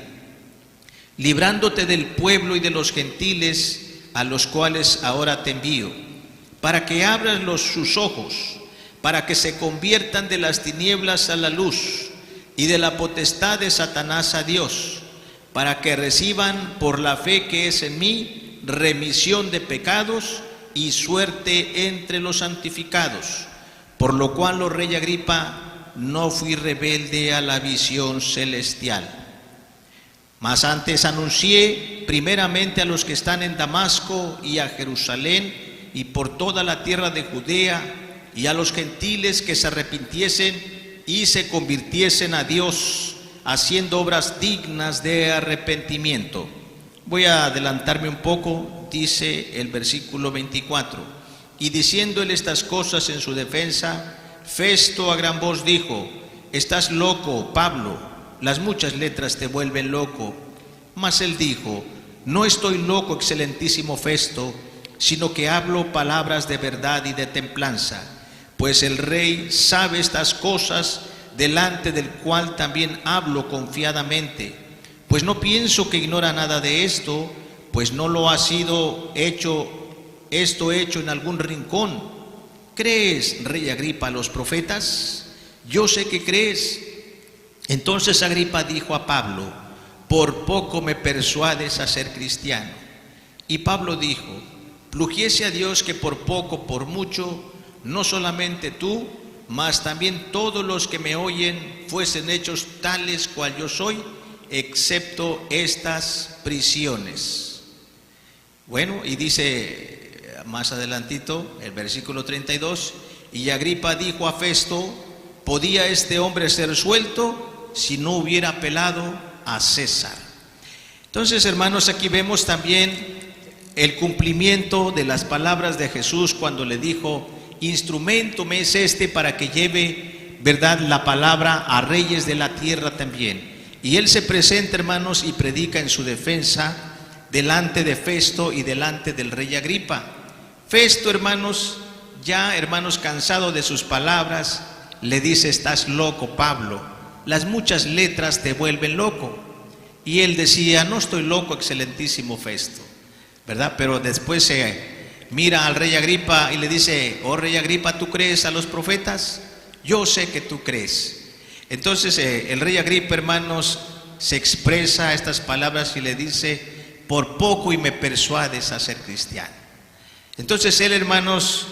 librándote del pueblo y de los gentiles a los cuales ahora te envío, para que abras sus ojos, para que se conviertan de las tinieblas a la luz y de la potestad de Satanás a Dios, para que reciban por la fe que es en mí remisión de pecados y suerte entre los santificados. Por lo cual, oh rey Agripa, no fui rebelde a la visión celestial. Mas antes anuncié primeramente a los que están en Damasco y a Jerusalén y por toda la tierra de Judea, y a los gentiles que se arrepintiesen y se convirtiesen a Dios, haciendo obras dignas de arrepentimiento. Voy a adelantarme un poco. Dice el versículo 24: y diciendo él estas cosas en su defensa, Festo a gran voz dijo: estás loco, Pablo, las muchas letras te vuelven loco. Mas él dijo: no estoy loco, excelentísimo Festo, sino que hablo palabras de verdad y de templanza. Pues el rey sabe estas cosas, delante del cual también hablo confiadamente. Pues no pienso que ignora nada de esto, pues no lo ha sido hecho en algún rincón. ¿Crees, rey Agripa, a los profetas? Yo sé que crees. Entonces Agripa dijo a Pablo: por poco me persuades a ser cristiano. Y Pablo dijo: plugiese a Dios que por poco, por mucho, no solamente tú, mas también todos los que me oyen fuesen hechos tales cual yo soy, excepto estas prisiones. Bueno, y dice más adelantito, el versículo 32, y Agripa dijo a Festo: ¿podía este hombre ser suelto si no hubiera apelado a César? Entonces, hermanos, aquí vemos también el cumplimiento de las palabras de Jesús cuando le dijo: instrumento me es este para que lleve, ¿verdad?, la palabra a reyes de la tierra también. Y él se presenta, hermanos, y predica en su defensa delante de Festo y delante del rey Agripa. Festo, hermanos, cansado de sus palabras, le dice: estás loco, Pablo, las muchas letras te vuelven loco. Y él decía: no estoy loco, excelentísimo Festo, ¿verdad? Pero después mira al rey Agripa y le dice: oh rey Agripa, ¿tú crees a los profetas? Yo sé que tú crees. Entonces el rey Agripa, hermanos, se expresa estas palabras y le dice: por poco y me persuades a ser cristiano. Entonces él, hermanos,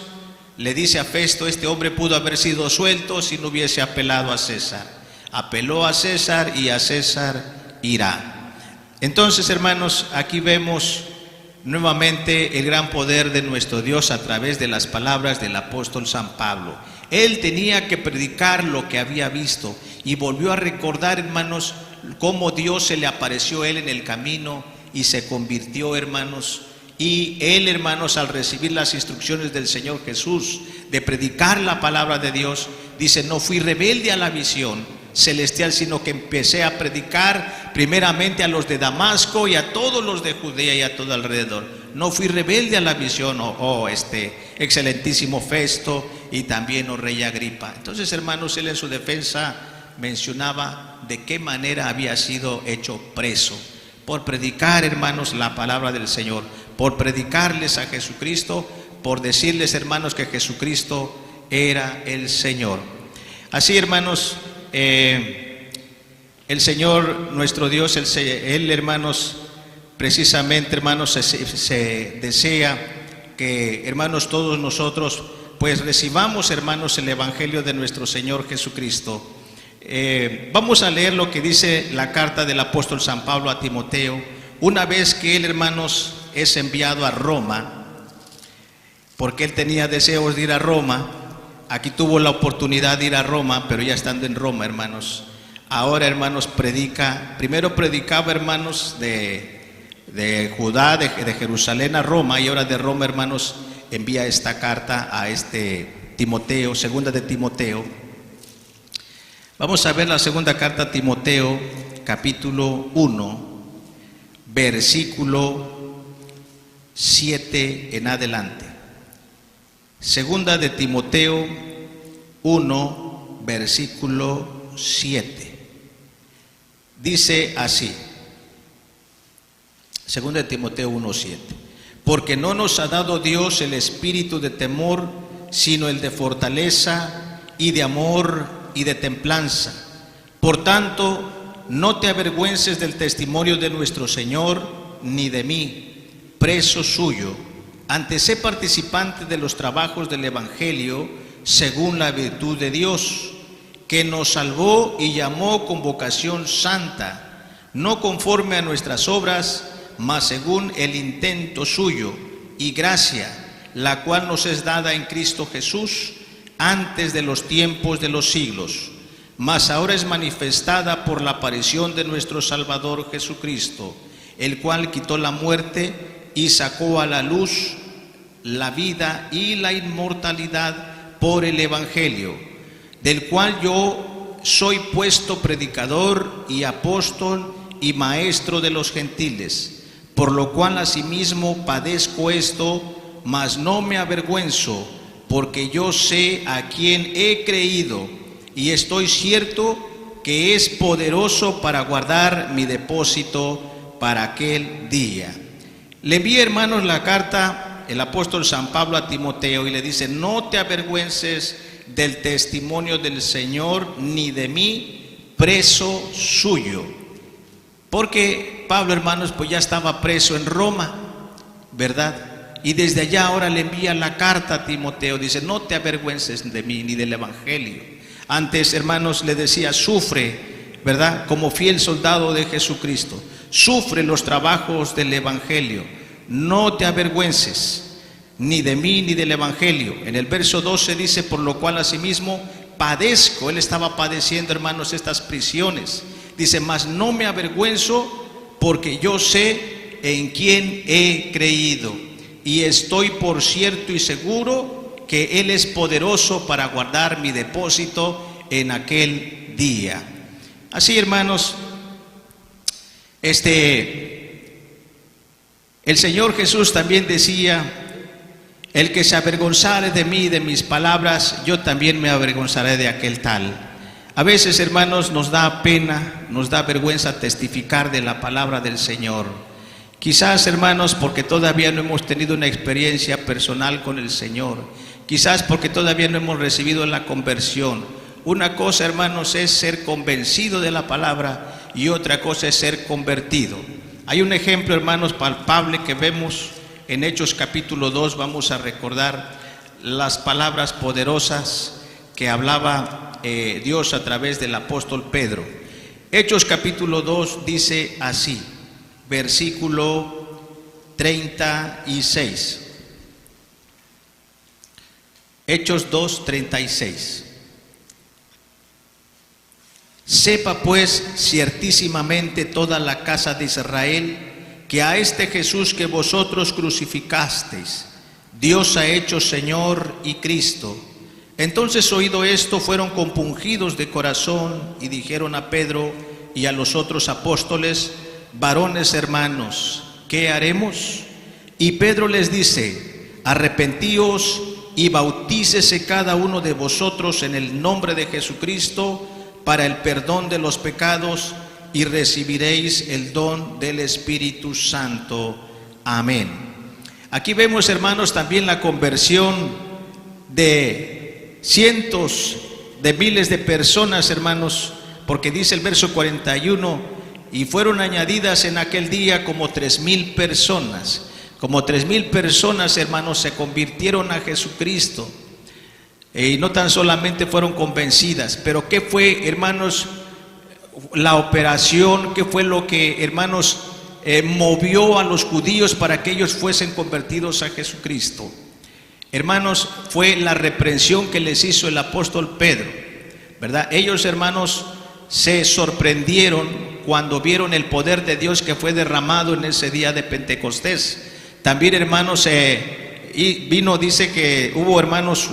le dice a Festo: este hombre pudo haber sido suelto si no hubiese apelado a César. Apeló a César y a César irá. Entonces, hermanos, aquí vemos nuevamente el gran poder de nuestro Dios a través de las palabras del apóstol San Pablo. Él tenía que predicar lo que había visto y volvió a recordar, hermanos, cómo Dios se le apareció a él en el camino y se convirtió, hermanos. Y él, hermanos, al recibir las instrucciones del Señor Jesús de predicar la palabra de Dios, dice: no fui rebelde a la visión celestial, sino que empecé a predicar primeramente a los de Damasco y a todos los de Judea y a todo alrededor. No fui rebelde a la visión, excelentísimo Festo, y también, oh rey Agripa. Entonces, hermanos, él en su defensa mencionaba de qué manera había sido hecho preso por predicar, hermanos, la palabra del Señor, por predicarles a Jesucristo, por decirles, hermanos, que Jesucristo era el Señor. Así, hermanos, el Señor, nuestro Dios, Él, hermanos, precisamente, hermanos, se desea que, hermanos, todos nosotros pues recibamos, hermanos, el Evangelio de nuestro Señor Jesucristo. Vamos a leer lo que dice la carta del apóstol San Pablo a Timoteo, una vez que él, hermanos, es enviado a Roma, porque él tenía deseos de ir a Roma. Aquí tuvo la oportunidad de ir a Roma, pero ya estando en Roma, hermanos, ahora, hermanos, primero predicaba, hermanos, de Judá, de Jerusalén a Roma, y ahora de Roma, hermanos, envía esta carta a este Timoteo, segunda de Timoteo. Vamos a ver la segunda carta a Timoteo, capítulo 1, versículo 7 en adelante. Segunda de Timoteo 1, versículo 7. Dice así, segunda de Timoteo 1, 7. Porque no nos ha dado Dios el espíritu de temor, sino el de fortaleza y de amor y de templanza. Por tanto, no te avergüences del testimonio de nuestro Señor, ni de mí, preso suyo. Antes sé participante de los trabajos del Evangelio, según la virtud de Dios, que nos salvó y llamó con vocación santa, no conforme a nuestras obras, mas según el intento suyo y gracia, la cual nos es dada en Cristo Jesús, antes de los tiempos de los siglos, mas ahora es manifestada por la aparición de nuestro Salvador Jesucristo, el cual quitó la muerte y sacó a la luz la vida y la inmortalidad por el Evangelio, del cual yo soy puesto predicador y apóstol y maestro de los gentiles, por lo cual asimismo padezco esto, mas no me avergüenzo, porque yo sé a quién he creído y estoy cierto que es poderoso para guardar mi depósito para aquel día. Le envía, hermanos, la carta el apóstol San Pablo a Timoteo y le dice: no te avergüences del testimonio del Señor, ni de mí, preso suyo. Porque Pablo, hermanos, pues ya estaba preso en Roma, ¿verdad? Y desde allá ahora le envía la carta a Timoteo, dice: no te avergüences de mí ni del Evangelio. Antes, hermanos, le decía: sufre, ¿verdad? Como fiel soldado de Jesucristo, sufre los trabajos del Evangelio, no te avergüences ni de mí ni del Evangelio. En el verso 12 dice: por lo cual asimismo padezco. Él estaba padeciendo, hermanos, estas prisiones. Dice: mas no me avergüenzo, porque yo sé en quién he creído, y estoy por cierto y seguro que Él es poderoso para guardar mi depósito en aquel día. Así, hermanos, el Señor Jesús también decía: el que se avergonzare de mí y de mis palabras, yo también me avergonzaré de aquel tal. A veces, hermanos, nos da pena, nos da vergüenza testificar de la palabra del Señor. Quizás, hermanos, porque todavía no hemos tenido una experiencia personal con el Señor. Quizás porque todavía no hemos recibido la conversión. Una cosa, hermanos, es ser convencido de la palabra y otra cosa es ser convertido. Hay un ejemplo, hermanos, palpable que vemos en Hechos capítulo 2. Vamos a recordar las palabras poderosas que hablaba Dios a través del apóstol Pedro. Hechos capítulo 2 dice así, versículo 36. Hechos 2:36. Sepa pues ciertísimamente toda la casa de Israel que a este Jesús que vosotros crucificasteis, Dios ha hecho Señor y Cristo. Entonces, oído esto, fueron compungidos de corazón y dijeron a Pedro y a los otros apóstoles: varones hermanos, ¿qué haremos? Y Pedro les dice: arrepentíos y bautícese cada uno de vosotros en el nombre de Jesucristo para el perdón de los pecados, y recibiréis el don del Espíritu Santo. Amén. Aquí vemos, hermanos, también la conversión de cientos de miles de personas, hermanos, porque dice el verso 41: y fueron añadidas en aquel día como 3,000 personas. Como 3,000 personas, hermanos, se convirtieron a Jesucristo. Y no tan solamente fueron convencidas, pero ¿qué fue, hermanos, la operación? ¿Qué fue lo que, hermanos, movió a los judíos para que ellos fuesen convertidos a Jesucristo? Hermanos, fue la reprensión que les hizo el apóstol Pedro, ¿verdad? Ellos, hermanos, se sorprendieron cuando vieron el poder de Dios que fue derramado en ese día de Pentecostés. También, hermanos, dice que hubo, hermanos,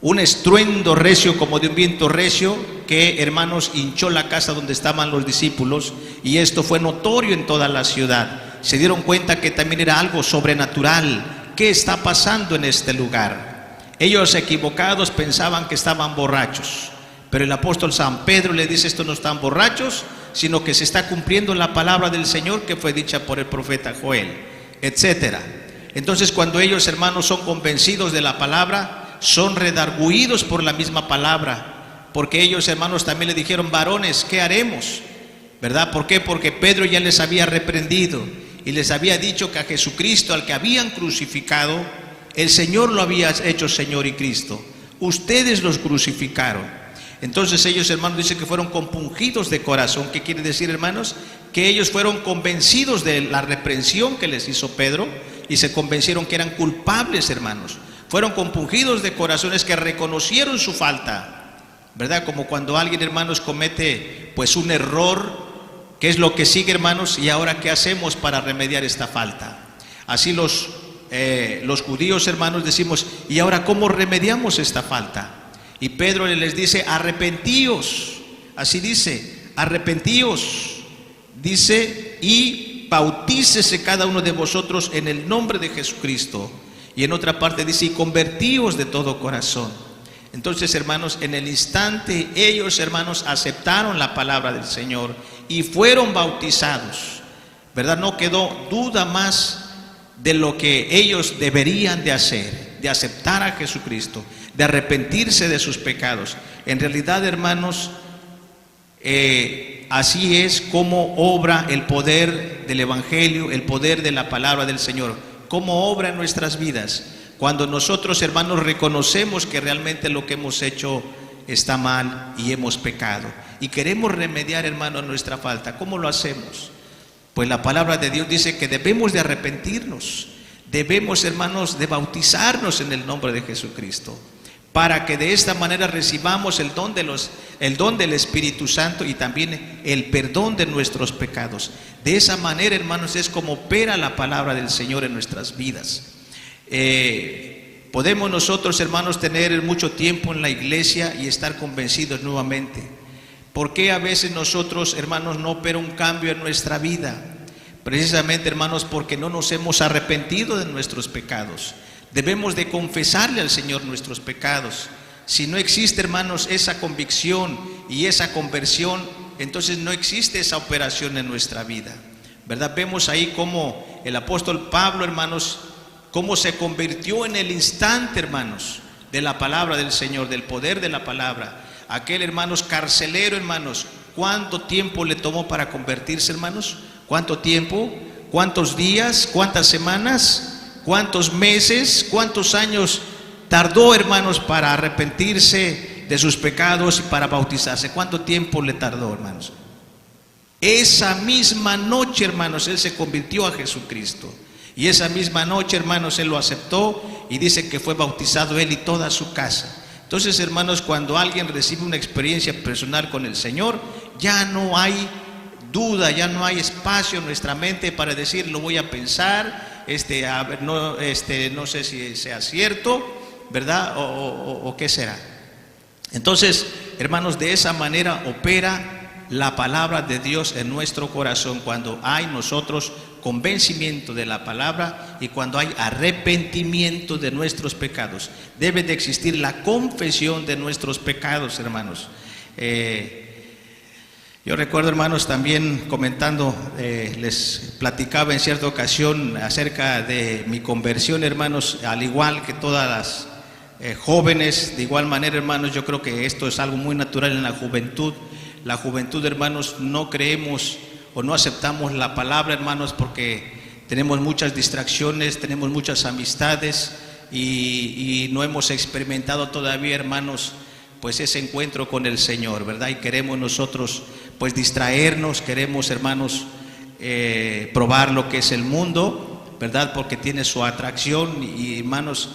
un estruendo recio, como de un viento recio, que, hermanos, hinchó la casa donde estaban los discípulos, y esto fue notorio en toda la ciudad. Se dieron cuenta que también era algo sobrenatural. ¿Qué está pasando en este lugar? Ellos, equivocados, pensaban que estaban borrachos, pero el apóstol San Pedro le dice: estos no están borrachos, sino que se está cumpliendo la palabra del Señor que fue dicha por el profeta Joel, etcétera. Entonces, cuando ellos, hermanos, son convencidos de la palabra, son redarguidos por la misma palabra, porque ellos, hermanos, también le dijeron: varones, ¿qué haremos? ¿Verdad? ¿Por qué? Porque Pedro ya les había reprendido y les había dicho que a Jesucristo, al que habían crucificado, el Señor lo había hecho Señor y Cristo. Ustedes los crucificaron. Entonces ellos, hermanos, dicen que fueron compungidos de corazón. ¿Qué quiere decir, hermanos? Que ellos fueron convencidos de la reprensión que les hizo Pedro y se convencieron que eran culpables, hermanos. Fueron compungidos de corazones que reconocieron su falta, ¿verdad? Como cuando alguien, hermanos, comete pues un error. ¿Qué es lo que sigue, hermanos? ¿Y ahora qué hacemos para remediar esta falta? Así los judíos, hermanos, decimos: ¿y ahora cómo remediamos esta falta? Y Pedro les dice: arrepentíos. Así dice: arrepentíos. Dice: y bautícese cada uno de vosotros en el nombre de Jesucristo. Y en otra parte dice: y convertíos de todo corazón. Entonces, hermanos, en el instante ellos, hermanos, aceptaron la palabra del Señor y fueron bautizados, ¿verdad? No quedó duda más de lo que ellos deberían de hacer, de aceptar a Jesucristo, de arrepentirse de sus pecados. En realidad, hermanos, así es como obra el poder del Evangelio, el poder de la palabra del Señor. ¿Cómo obra en nuestras vidas? Cuando nosotros, hermanos, reconocemos que realmente lo que hemos hecho está mal y hemos pecado y queremos remediar, hermanos, nuestra falta. ¿Cómo lo hacemos? Pues la palabra de Dios dice que debemos de arrepentirnos, debemos, hermanos, de bautizarnos en el nombre de Jesucristo, para que de esta manera recibamos el don del Espíritu Santo y también el perdón de nuestros pecados. De esa manera, hermanos, es como opera la palabra del Señor en nuestras vidas. Podemos nosotros, hermanos, tener mucho tiempo en la iglesia y estar convencidos nuevamente. ¿Por qué a veces nosotros, hermanos, no opera un cambio en nuestra vida? Precisamente, hermanos, porque no nos hemos arrepentido de nuestros pecados. Debemos de confesarle al Señor nuestros pecados. Si no existe, hermanos, esa convicción y esa conversión, entonces no existe esa operación en nuestra vida, ¿verdad? Vemos ahí cómo el apóstol Pablo, hermanos, cómo se convirtió en el instante, hermanos, de la palabra del Señor, del poder de la palabra. Aquel, hermanos, carcelero, hermanos, ¿cuánto tiempo le tomó para convertirse, hermanos? ¿Cuánto tiempo? ¿Cuántos días? ¿Cuántas semanas? ¿Cuántos meses? ¿Cuántos años tardó, hermanos, para arrepentirse de sus pecados y para bautizarse? ¿Cuánto tiempo le tardó, hermanos? Esa misma noche, hermanos, él se convirtió a Jesucristo. Y esa misma noche, hermanos, él lo aceptó y dice que fue bautizado él y toda su casa. Entonces, hermanos, cuando alguien recibe una experiencia personal con el Señor, ya no hay duda, ya no hay espacio en nuestra mente para decir: lo voy a pensar, no sé si sea cierto, ¿verdad? O qué será. Entonces, hermanos, de esa manera opera la palabra de Dios en nuestro corazón, cuando hay nosotros convencimiento de la palabra y cuando hay arrepentimiento de nuestros pecados. Debe de existir la confesión de nuestros pecados, hermanos. Yo recuerdo, hermanos, también comentando, les platicaba en cierta ocasión acerca de mi conversión, hermanos, al igual que todas las jóvenes, de igual manera, hermanos, yo creo que esto es algo muy natural en la juventud. La juventud, hermanos, no creemos o no aceptamos la palabra, hermanos, porque tenemos muchas distracciones, tenemos muchas amistades, y no hemos experimentado todavía, hermanos, pues ese encuentro con el Señor, ¿verdad? Y queremos nosotros pues distraernos, queremos, hermanos, probar lo que es el mundo, ¿verdad? Porque tiene su atracción. Y hermanos,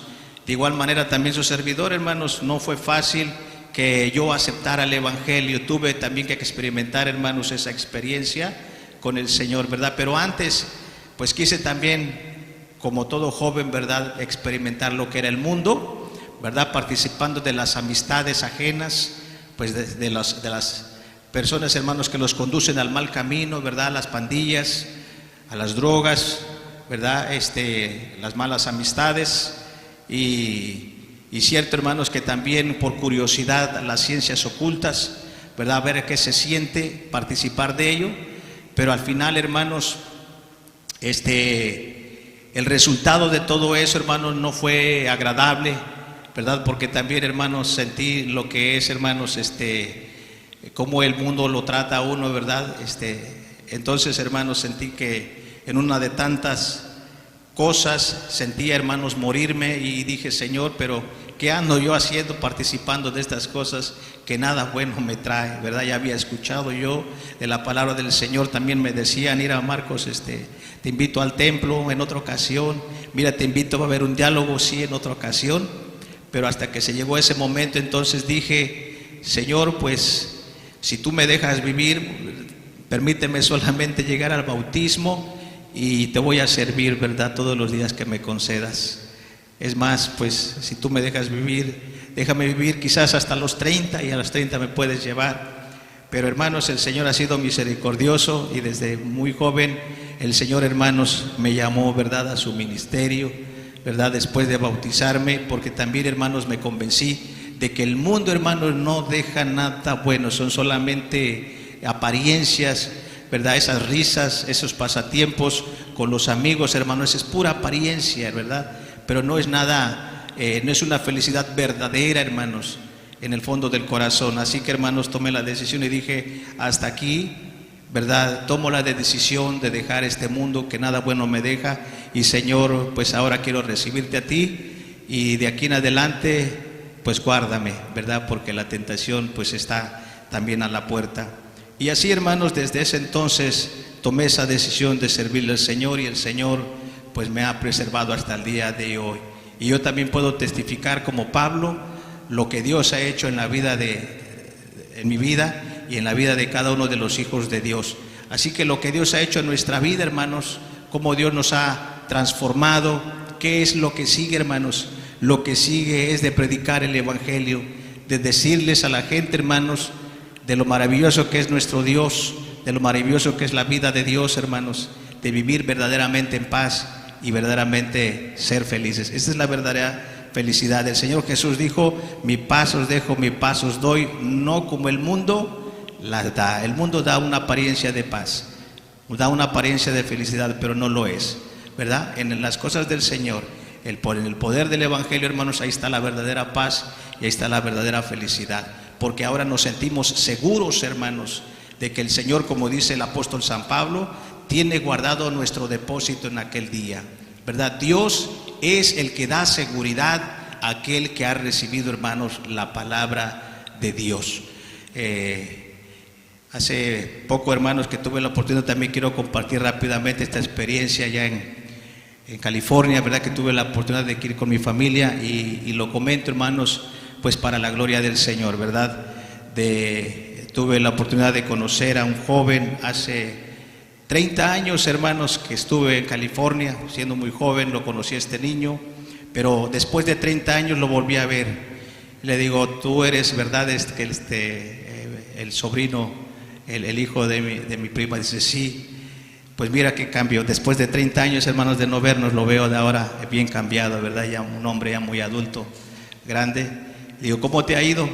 de igual manera también su servidor, hermanos, no fue fácil que yo aceptara el Evangelio. Tuve también que experimentar, hermanos, esa experiencia con el Señor, ¿verdad? Pero antes, pues quise también, como todo joven, ¿verdad?, experimentar lo que era el mundo, ¿verdad?, participando de las amistades ajenas, pues de las personas, hermanos, que los conducen al mal camino, ¿verdad?, a las pandillas, a las drogas, ¿verdad?, las malas amistades. Y cierto, hermanos, que también por curiosidad las ciencias ocultas, ¿verdad?, ver qué se siente participar de ello. Pero al final, hermanos, el resultado de todo eso, hermanos, no fue agradable, ¿verdad? Porque también, hermanos, sentí lo que es, hermanos, cómo el mundo lo trata a uno, ¿verdad? Entonces, hermanos, sentí que en una de tantas cosas sentía, hermanos, morirme, y dije: Señor, pero ¿qué ando yo haciendo participando de estas cosas que nada bueno me trae, ¿verdad? Ya había escuchado yo de la palabra del Señor, también me decían: ir a Marcos, te invito al templo en otra ocasión, mira, te invito a ver un diálogo, sí, en otra ocasión. Pero hasta que se llegó ese momento, entonces dije: Señor, pues si tú me dejas vivir, permíteme solamente llegar al bautismo y te voy a servir, ¿verdad?, todos los días que me concedas. Es más, pues si tú me dejas vivir, déjame vivir quizás hasta los 30, y a los 30 me puedes llevar. Pero, hermanos, el Señor ha sido misericordioso, y desde muy joven el Señor, hermanos, me llamó, ¿verdad?, a su ministerio, ¿verdad?, después de bautizarme, porque también, hermanos, me convencí de que el mundo, hermanos, no deja nada bueno, son solamente apariencias, ¿verdad? Esas risas, esos pasatiempos con los amigos, hermanos, es pura apariencia, ¿verdad? Pero no es nada, no es una felicidad verdadera, hermanos, en el fondo del corazón. Así que, hermanos, tomé la decisión y dije: hasta aquí, ¿verdad? Tomo la decisión de dejar este mundo que nada bueno me deja, y Señor, pues ahora quiero recibirte a ti, y de aquí en adelante, pues guárdame, ¿verdad? Porque la tentación pues está también a la puerta. Y así, hermanos, desde ese entonces tomé esa decisión de servirle al Señor, y el Señor pues me ha preservado hasta el día de hoy. Y yo también puedo testificar, como Pablo, lo que Dios ha hecho en la vida en mi vida y en la vida de cada uno de los hijos de Dios. Así que lo que Dios ha hecho en nuestra vida, hermanos, cómo Dios nos ha transformado, ¿qué es lo que sigue, hermanos? Lo que sigue es de predicar el Evangelio, de decirles a la gente, hermanos, de lo maravilloso que es nuestro Dios, de lo maravilloso que es la vida de Dios, hermanos, de vivir verdaderamente en paz y verdaderamente ser felices. Esta es la verdadera felicidad. El Señor Jesús dijo: mi paz os dejo, mi paz os doy, no como el mundo las da. El mundo da una apariencia de paz, da una apariencia de felicidad, pero no lo es, ¿verdad? En las cosas del Señor, en el poder del Evangelio, hermanos, ahí está la verdadera paz y ahí está la verdadera felicidad. Porque ahora nos sentimos seguros, hermanos, de que el Señor, como dice el apóstol San Pablo, tiene guardado nuestro depósito en aquel día, ¿verdad? Dios es el que da seguridad a aquel que ha recibido, hermanos, la palabra de Dios. Hace poco, hermanos, que tuve la oportunidad, también quiero compartir rápidamente esta experiencia allá en California, ¿verdad? Que tuve la oportunidad de ir con mi familia, y lo comento, hermanos, pues para la gloria del Señor, ¿verdad? Tuve la oportunidad de conocer a un joven hace 30 años, hermanos, que estuve en California, siendo muy joven, lo conocí a este niño, pero después de 30 años lo volví a ver. Le digo: tú eres, ¿verdad?, el sobrino, el hijo de mi prima. Dice: sí. Pues mira qué cambio, después de 30 años, hermanos, de no vernos, lo veo de ahora bien cambiado, ¿verdad? Ya un hombre ya muy adulto, grande. Digo: ¿cómo te ha ido?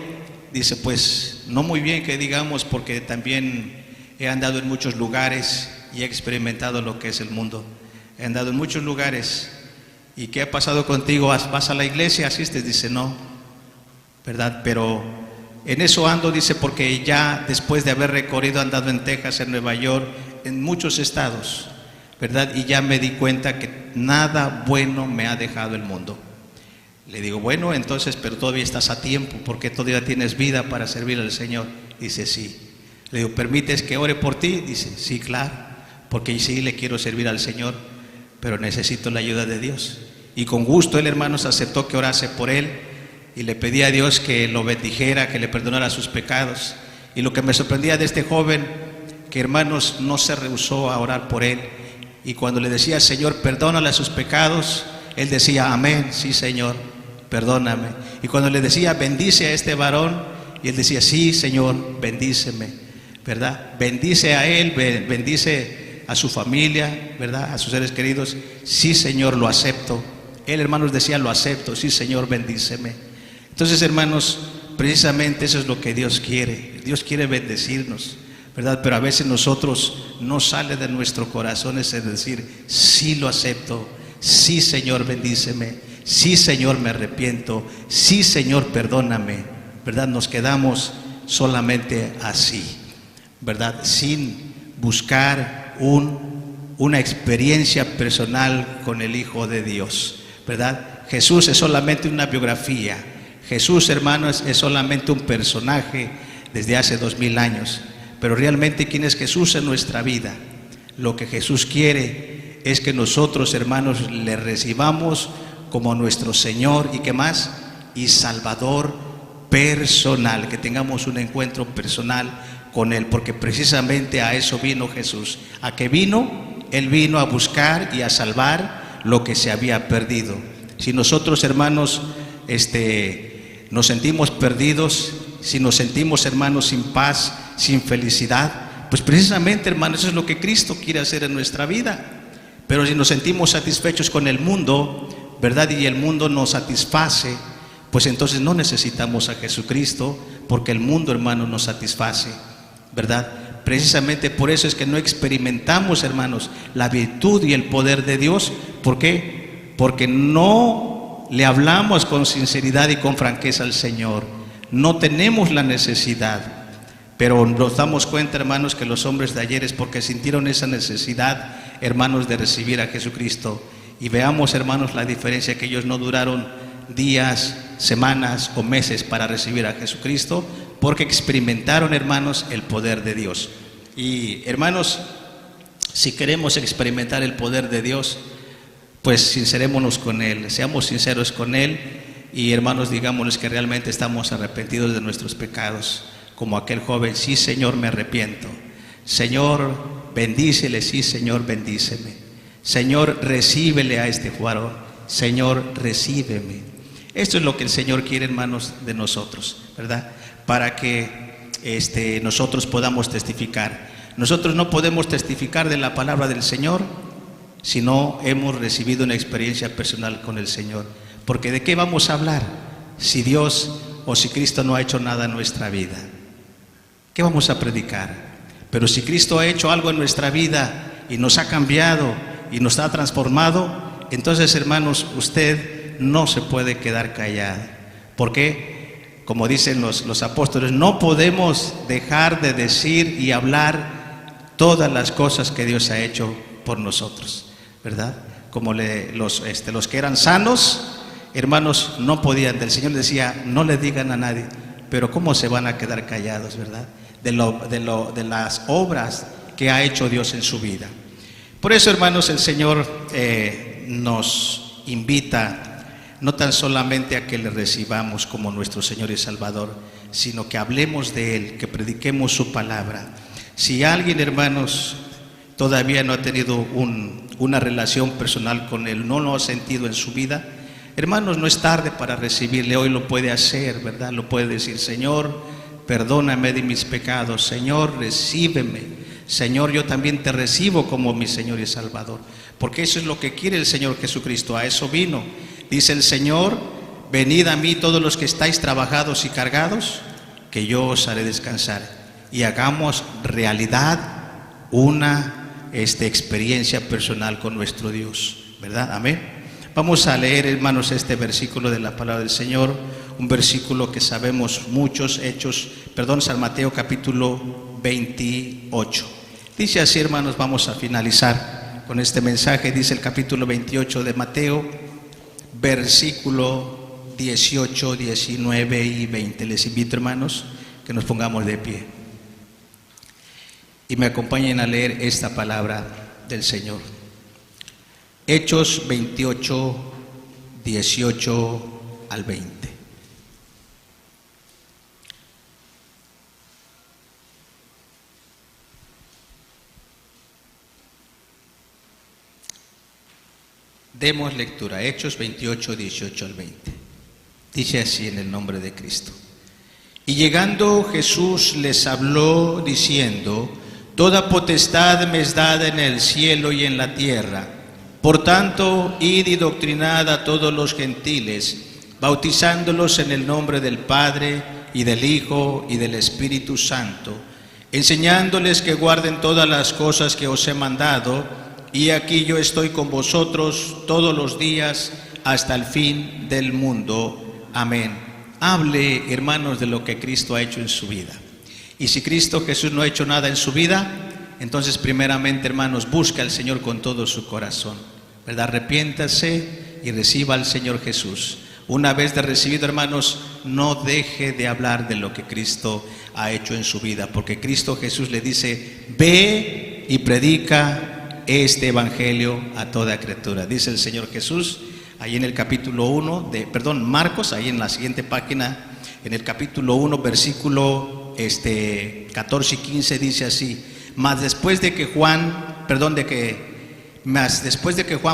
Dice: pues no muy bien, que digamos, porque también he andado en muchos lugares y he experimentado lo que es el mundo. He andado en muchos lugares. ¿Y qué ha pasado contigo? ¿Vas a la iglesia? ¿Asistes? Dice: no, ¿verdad? Pero en eso ando, dice, porque ya después de haber recorrido, andado en Texas, en Nueva York, en muchos estados, ¿verdad? Y ya me di cuenta que nada bueno me ha dejado el mundo. Le digo, bueno, entonces, pero todavía estás a tiempo, porque todavía tienes vida para servir al Señor. Dice, sí. Le digo, ¿permites que ore por ti? Dice, sí, claro, porque sí le quiero servir al Señor, pero necesito la ayuda de Dios. Y con gusto él, hermanos, aceptó que orase por él y le pedí a Dios que lo bendijera, que le perdonara sus pecados. Y lo que me sorprendía de este joven, que, hermanos, no se rehusó a orar por él. Y cuando le decía, Señor, perdónale sus pecados, él decía, amén, sí, Señor, perdóname. Y cuando le decía, bendice a este varón, y él decía, sí, Señor, bendíceme, ¿verdad? Bendice a él, bendice a su familia, ¿verdad? A sus seres queridos. Sí, Señor, lo acepto. Él, hermanos, decía, lo acepto. Sí, Señor, bendíceme. Entonces, hermanos, precisamente eso es lo que Dios quiere. Dios quiere bendecirnos, ¿verdad? Pero a veces nosotros no sale de nuestro corazón ese decir, sí lo acepto, sí, Señor, bendíceme, sí, Señor, me arrepiento, sí, Señor, perdóname, ¿verdad? Nos quedamos solamente así, ¿verdad? Sin buscar una experiencia personal con el Hijo de Dios, ¿verdad? Jesús es solamente una biografía. Jesús, hermanos, es solamente un personaje desde hace 2000 años. Pero realmente, ¿quién es Jesús en nuestra vida? Lo que Jesús quiere es que nosotros, hermanos, le recibamos como nuestro Señor y ¿qué más? Y Salvador personal, que tengamos un encuentro personal con Él, porque precisamente a eso vino Jesús. ¿A qué vino? Él vino a buscar y a salvar lo que se había perdido. Si nosotros, hermanos, nos sentimos perdidos, si nos sentimos, hermanos, sin paz, sin felicidad, pues precisamente, hermanos, eso es lo que Cristo quiere hacer en nuestra vida. Pero si nos sentimos satisfechos con el mundo, ¿verdad? Y el mundo nos satisface, pues entonces no necesitamos a Jesucristo, porque el mundo, hermanos, nos satisface, ¿verdad? Precisamente por eso es que no experimentamos, hermanos, la virtud y el poder de Dios. ¿Por qué? Porque no le hablamos con sinceridad y con franqueza al Señor. No tenemos la necesidad. Pero nos damos cuenta, hermanos, que los hombres de ayer es porque sintieron esa necesidad, hermanos, de recibir a Jesucristo. Y veamos, hermanos, la diferencia, que ellos no duraron días, semanas o meses para recibir a Jesucristo, porque experimentaron, hermanos, el poder de Dios. Y, hermanos, si queremos experimentar el poder de Dios, pues sincerémonos con Él, seamos sinceros con Él y, hermanos, digámosles que realmente estamos arrepentidos de nuestros pecados. Como aquel joven, sí, Señor, me arrepiento. Señor, bendícele, sí, Señor, bendíceme. Señor, recíbele a este varón. Señor, recíbeme. Esto es lo que el Señor quiere, hermanos, de nosotros, ¿verdad? Para que nosotros podamos testificar. Nosotros no podemos testificar de la palabra del Señor si no hemos recibido una experiencia personal con el Señor. Porque ¿de qué vamos a hablar si Dios o si Cristo no ha hecho nada en nuestra vida? ¿Qué vamos a predicar? Pero si Cristo ha hecho algo en nuestra vida y nos ha cambiado y nos ha transformado, entonces, hermanos, usted no se puede quedar callado. ¿Por qué? Como dicen los apóstoles, no podemos dejar de decir y hablar todas las cosas que Dios ha hecho por nosotros, ¿verdad? Como los que eran sanos, hermanos, no podían. El Señor decía, no le digan a nadie. Pero ¿cómo se van a quedar callados, verdad? De las obras que ha hecho Dios en su vida. Por eso, hermanos, el Señor nos invita no tan solamente a que le recibamos como nuestro Señor y Salvador, sino que hablemos de Él, que prediquemos su palabra. Si alguien, hermanos, todavía no ha tenido una relación personal con Él, no lo ha sentido en su vida, hermanos, no es tarde para recibirle. Hoy lo puede hacer, ¿verdad? Lo puede decir, Señor, perdóname de mis pecados. Señor, recíbeme. Señor, yo también te recibo como mi Señor y Salvador. Porque eso es lo que quiere el Señor Jesucristo. A eso vino. Dice el Señor, venid a mí todos los que estáis trabajados y cargados, que yo os haré descansar. Y hagamos realidad una experiencia personal con nuestro Dios, ¿verdad? Amén. Vamos a leer, hermanos, este versículo de la palabra del Señor, un versículo que sabemos muchos, San Mateo capítulo 28. Dice así, hermanos, vamos a finalizar con este mensaje. Dice el capítulo 28 de Mateo, versículo 18, 19 y 20. Les invito, hermanos, que nos pongamos de pie y me acompañen a leer esta palabra del Señor. Hechos 28, 18 al 20. Demos lectura, Hechos 28, 18 al 20. Dice así en el nombre de Cristo. Y llegando Jesús les habló diciendo: Toda potestad me es dada en el cielo y en la tierra. Por tanto, id y doctrinad a todos los gentiles, bautizándolos en el nombre del Padre, y del Hijo, y del Espíritu Santo, enseñándoles que guarden todas las cosas que os he mandado, y aquí yo estoy con vosotros todos los días hasta el fin del mundo. Amén. Hable, hermanos, de lo que Cristo ha hecho en su vida. Y si Cristo Jesús no ha hecho nada en su vida, entonces primeramente, hermanos, busca al Señor con todo su corazón, ¿verdad? Arrepiéntase y reciba al Señor Jesús. Una vez de recibido, hermanos, no deje de hablar de lo que Cristo ha hecho en su vida, porque Cristo Jesús le dice: ve y predica este evangelio a toda criatura. Dice el Señor Jesús ahí en el capítulo 1 Marcos, ahí en la siguiente página, en el capítulo 1, versículo 14 y 15, dice así: Mas después de que Juan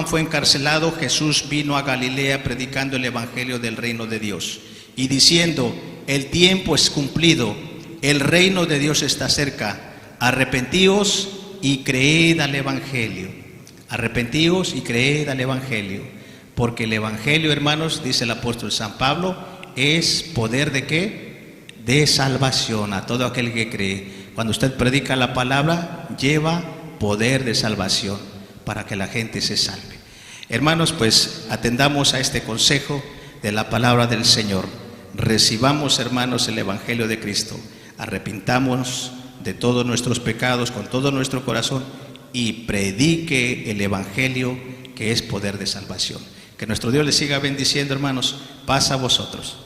fue encarcelado, Jesús vino a Galilea predicando el evangelio del reino de Dios y diciendo: el tiempo es cumplido, el reino de Dios está cerca, arrepentíos y creed al evangelio. Arrepentíos y creed al evangelio, porque el evangelio, hermanos, dice el apóstol San Pablo, es poder ¿de qué? De salvación a todo aquel que cree. Cuando usted predica la palabra, lleva poder de salvación para que la gente se salve. Hermanos, pues atendamos a este consejo de la palabra del Señor. Recibamos, hermanos, el evangelio de Cristo. Arrepintamos de todos nuestros pecados con todo nuestro corazón y predique el evangelio, que es poder de salvación. Que nuestro Dios les siga bendiciendo, hermanos. Paz a vosotros.